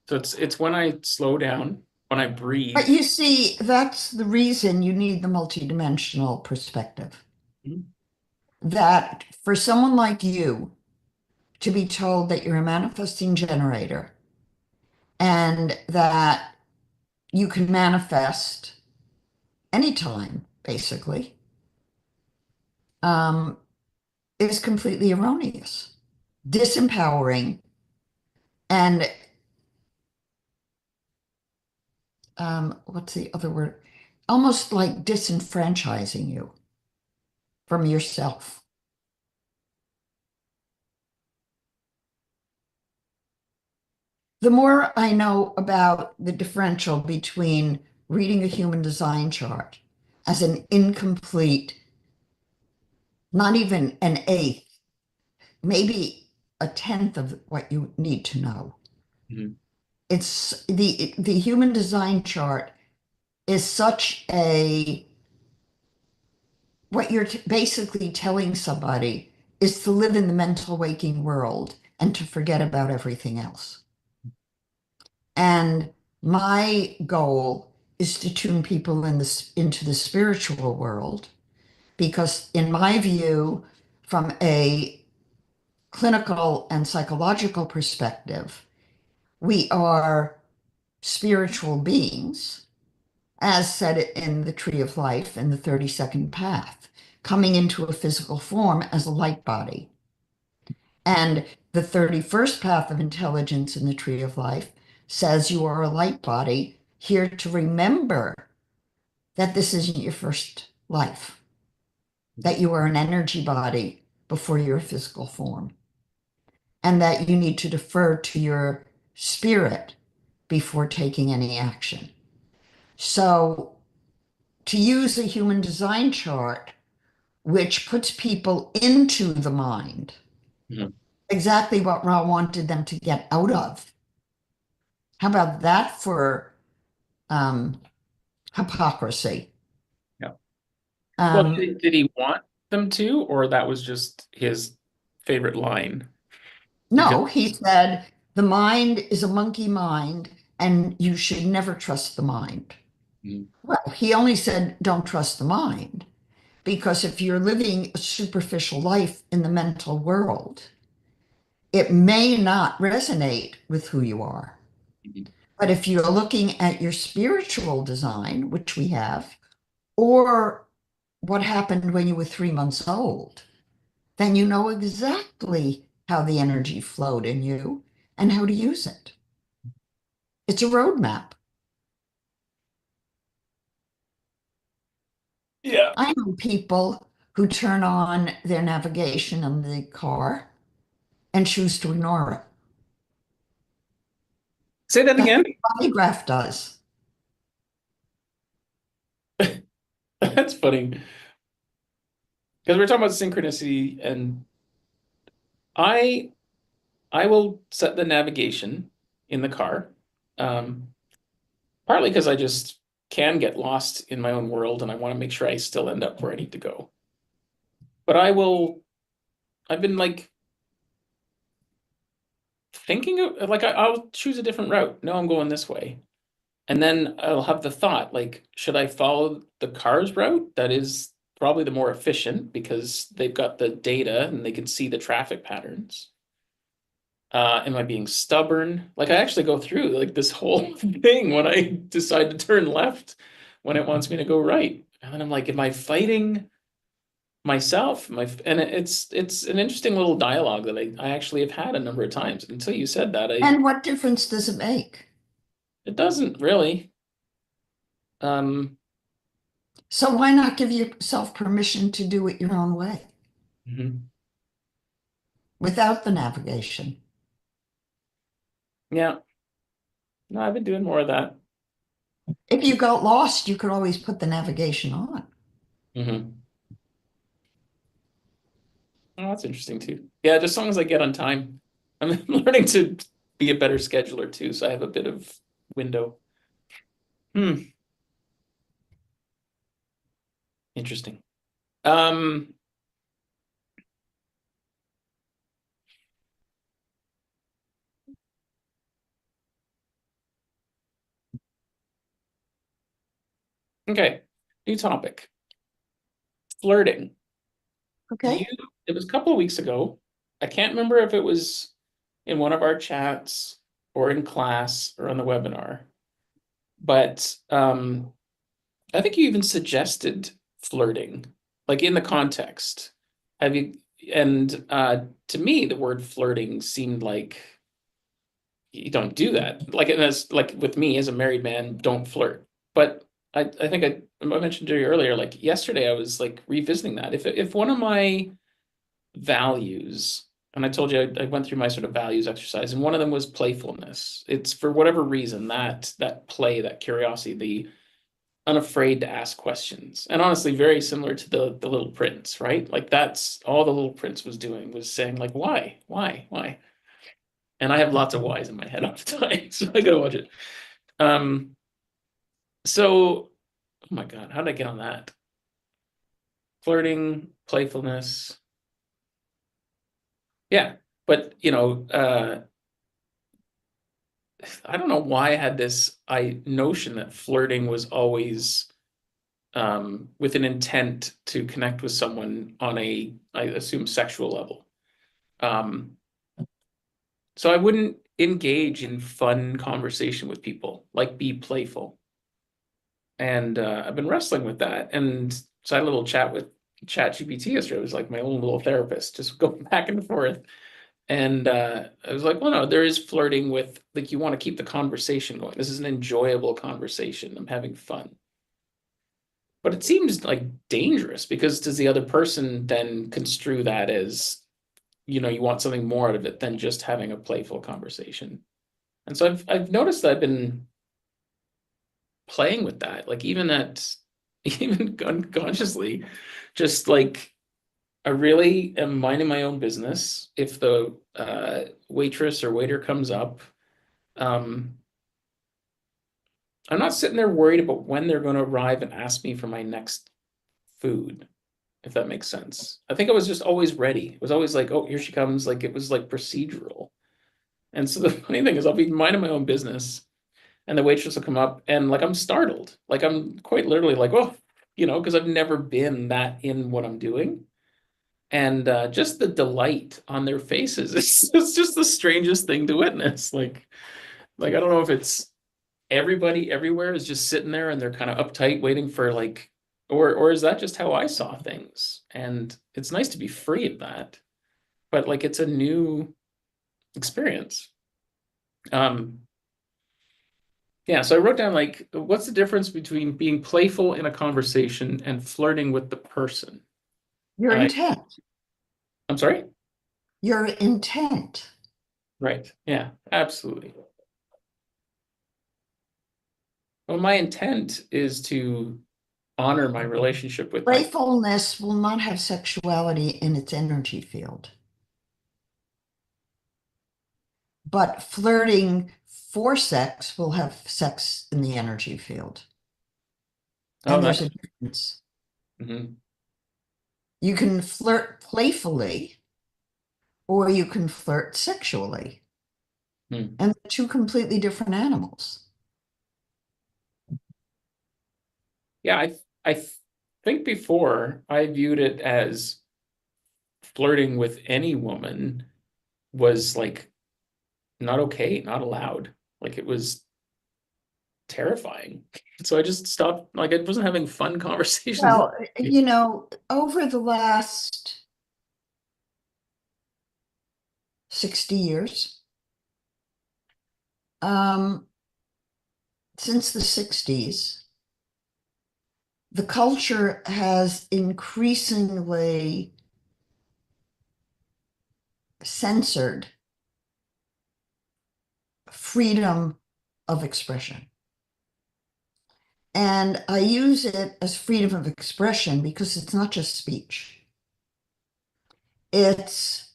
So it's when I slow down, when I But breathe. you see, that's the reason you need the multidimensional perspective. Mhm. That for someone like you to be told that you're a manifesting generator and that you can manifest anytime, basically, um, is completely erroneous, disempowering, and what's the other word? Almost like disenfranchising you from yourself. The more I know about the differential between reading a human design chart as an incomplete, not even an eighth, maybe a tenth of what you need to know. Mhm. It's the human design chart is such a what you're basically telling somebody is to live in the mental waking world and to forget about everything else. And my goal is to tune people into the spiritual world because, in my view, from a clinical and psychological perspective, we are spiritual beings, as said in the Tree of Life in the 32nd path, coming into a physical form as a light body. And the 31st path of intelligence in the Tree of Life says you are a light body here to remember that this isn't your first life, that you are an energy body before you're a physical form, and that you need to defer to your spirit before taking any action. So, to use a human design chart, which puts people into the mind, Mhm. exactly what Ra wanted them to get out of. How about that for um, hypocrisy? Yeah. Well, Um, did he want them to, or that was just his favorite line? Because no, he said the mind is a monkey mind, and you should never trust the mind. Mhm. Well, he only said, don't trust the mind. Because if you're living a superficial life in the mental world, it may not resonate with who you are. Mhm. But if you're looking at your spiritual design, which we have, or what happened when you were 3 months old, then you know exactly how the energy flowed in you and how to use it. It's a roadmap. Yeah. I know people who turn on their navigation in the car and choose to ignore it. Say that That's again. what polygraph does. That's funny. Because we're talking about synchronicity, and I I will set the navigation in the car. Um, Partly because I just can get lost in my own world and I want to make sure I still end up where I need to go. But I've been like thinking of like I'll choose a different route. No, I'm going this way. And then I'll have the thought, like, should I follow the car's route? That is probably the more efficient because they've got the data and they can see the traffic patterns. Am I being stubborn? Like I actually go through like this whole thing when I decide to turn left when it wants me to go right. And then I'm like, am I fighting myself? And it's an interesting little dialogue that I actually have had a number of times. Until you said that, And what difference does it make? it doesn't really. Um, So why not give yourself permission to do it your own way mhm. without the navigation? Yeah, no, I've been doing more of that. If you got lost, you could always put the navigation on. Hmm. Oh, that's interesting too. Yeah, just as long as I get on time. I'm learning to be a better scheduler too, so I have a bit of window. Hmm, interesting. Um, okay, new topic. Flirting. You, Okay. it was a couple of weeks ago. I can't remember if it was in one of our chats or in class or on the webinar, but I think you even suggested flirting, like in the context. Have you, and to me, the word flirting seemed like you don't do that. Like, and as like with me as a married man, don't flirt. But I think I mentioned to you earlier, like yesterday, I was like revisiting that. If one of my values, and I told you I went through my sort of values exercise, and one of them was playfulness. It's for whatever reason that play, that curiosity, the unafraid to ask questions. And honestly, very similar to the Little Prince, right? Like that's all the Little Prince was doing was saying like, why? And I have lots of whys in my head all the time, so I gotta watch it. Um, so, oh my God, how did I get on that? Flirting, playfulness, yeah. But I don't know why I had this I notion that flirting was always with an intent to connect with someone on a, I assume, sexual level. Um, so I wouldn't engage in fun conversation with people, like be playful. And I've been wrestling with that. And so I had a little chat with ChatGPT yesterday. It was like my own little therapist, just going back and forth. And I was like, well, no, there is flirting with, like, you want to keep the conversation going. This is an enjoyable conversation. I'm having fun. But it seems like dangerous because does the other person then construe that as, you want something more out of it than just having a playful conversation? And so I've noticed that I've been playing with that, like even at even unconsciously, just like I really am minding my own business. If the waitress or waiter comes up, um, I'm not sitting there worried about when they're going to arrive and ask me for my next food, if that makes sense. I think I was just always ready. It was always like, oh, here she comes. Like it was like procedural. And so the funny thing is, I'll be minding my own business. and the waitress will come up, and like I'm startled. Like I'm quite literally like, oh, because I've never been that in what I'm doing. And just the delight on their faces, it's just the strangest thing to witness. Like I don't know if it's everybody everywhere is just sitting there and they're kind of uptight waiting for like, or is that just how I saw things? And it's nice to be free of that, but like it's a new experience. Um, yeah, so I wrote down like, what's the difference between being playful in a conversation and flirting with the person? Your I, intent, I'm sorry? your intent. Right. Yeah, absolutely. Well, my intent is to honor my relationship with my, Playfulness will not have sexuality in its energy field, but flirting for sex will have sex in the energy field. oh, And that, there's a difference. mhm, You can flirt playfully or you can flirt sexually, hmm. and they're two completely different animals. Yeah, I think before I viewed it as flirting with any woman was like not okay, not allowed. Like it was terrifying. So I just stopped, like I wasn't having fun conversations with Well, people. over the last 60 years, um, since the 60s, the culture has increasingly censored freedom of expression. And I use it as freedom of expression because it's not just speech. It's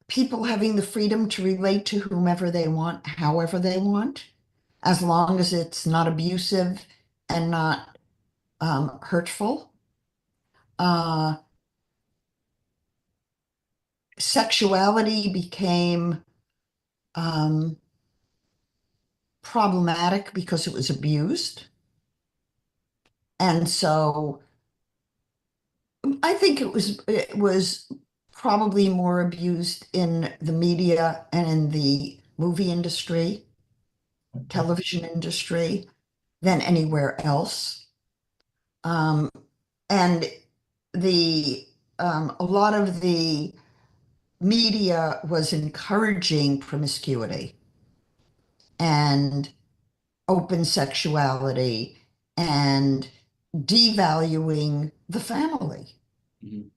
people having the freedom to relate to whomever they want, however they want, as long as it's not abusive and not hurtful. Uh, Sexuality became um, problematic because it was abused. And so I think it was probably more abused in the media and in the movie industry, television industry than anywhere else. Um, and the a lot of the media was encouraging promiscuity and open sexuality and devaluing the family. Mhm,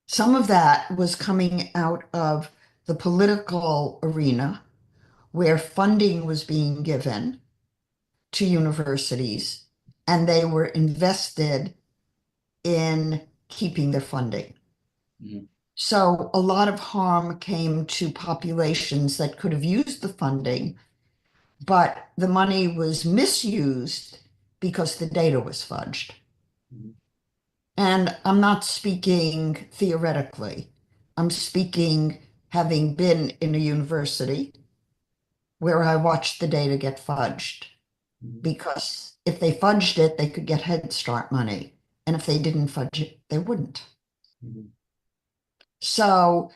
Some of that was coming out of the political arena where funding was being given to universities and they were invested in keeping their funding. mhm, So a lot of harm came to populations that could have used the funding, but the money was misused because the data was fudged. mhm, And I'm not speaking theoretically. I'm speaking having been in a university where I watched the data get fudged. mhm, Because if they fudged it, they could get Head Start money. And if they didn't fudge it, they wouldn't. mhm. So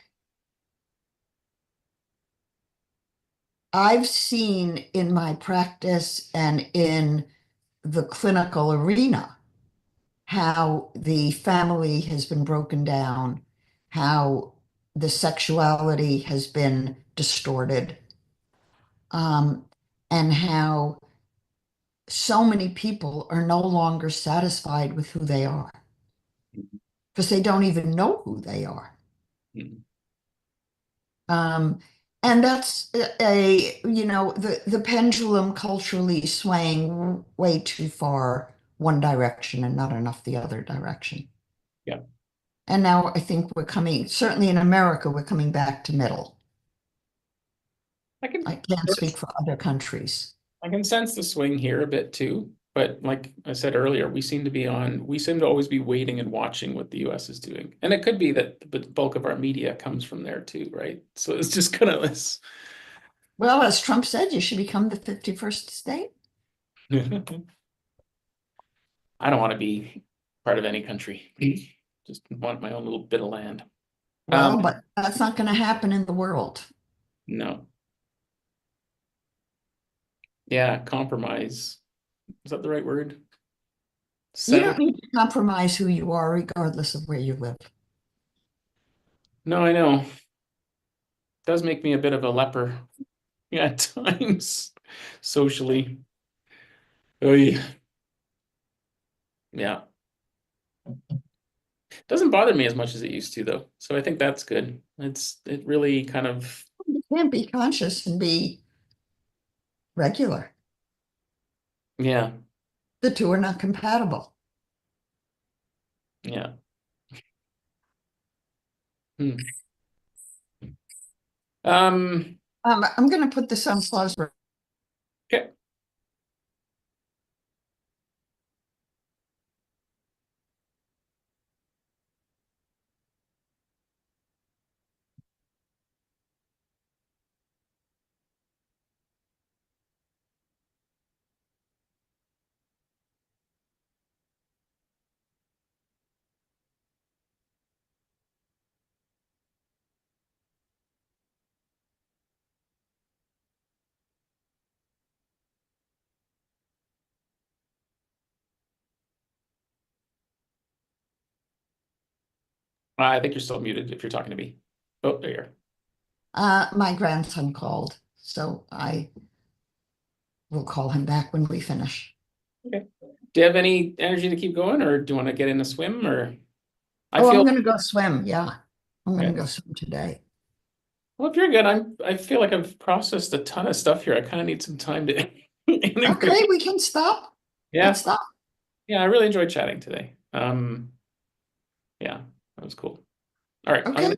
I've seen in my practice and in the clinical arena how the family has been broken down, how the sexuality has been distorted, um, and how so many people are no longer satisfied with who they are because they don't even know who they are. Mhm. Um, and that's the pendulum culturally swaying way too far one direction and not enough the other direction. Yeah, And now I think we're coming, certainly in America, we're coming back to middle. I can I can't sort of speak for other countries. I can sense the swing here a bit too. But like I said earlier, we seem to always be waiting and watching what the US is doing. And it could be that the bulk of our media comes from there too, right? So it's just kind of this. Well, as Trump said, you should become the 51st state. I don't want to be part of any country. Just want my own little bit of land. Well, but that's not going to happen in the world. No. Yeah, compromise. Is that the right word? You Settle? don't need to compromise who you are, regardless of where you live. No, I know. Does make me a bit of a leper at times socially. Oy. Yeah. Doesn't bother me as much as it used to though. So I think that's good. It really kind of You can't be conscious and be regular. yeah, The two are not compatible. yeah. Hmm. Um I'm going to put this on pause. okay. I think you're still muted if you're talking to me. Oh, there you are. My grandson called, so I will call him back when we finish. Okay. Do you have any energy to keep going, or do you want to get in a swim? Or I Oh, I'm feel going to go swim. Yeah, I'm going to okay. go swim today. Well, if you're good, I feel like I've processed a ton of stuff here. I kind of need some time to Okay, integrate. we can stop. Let's Yeah, stop. yeah, I really enjoyed chatting today. Yeah, that was cool. All right, I'm Okay. gonna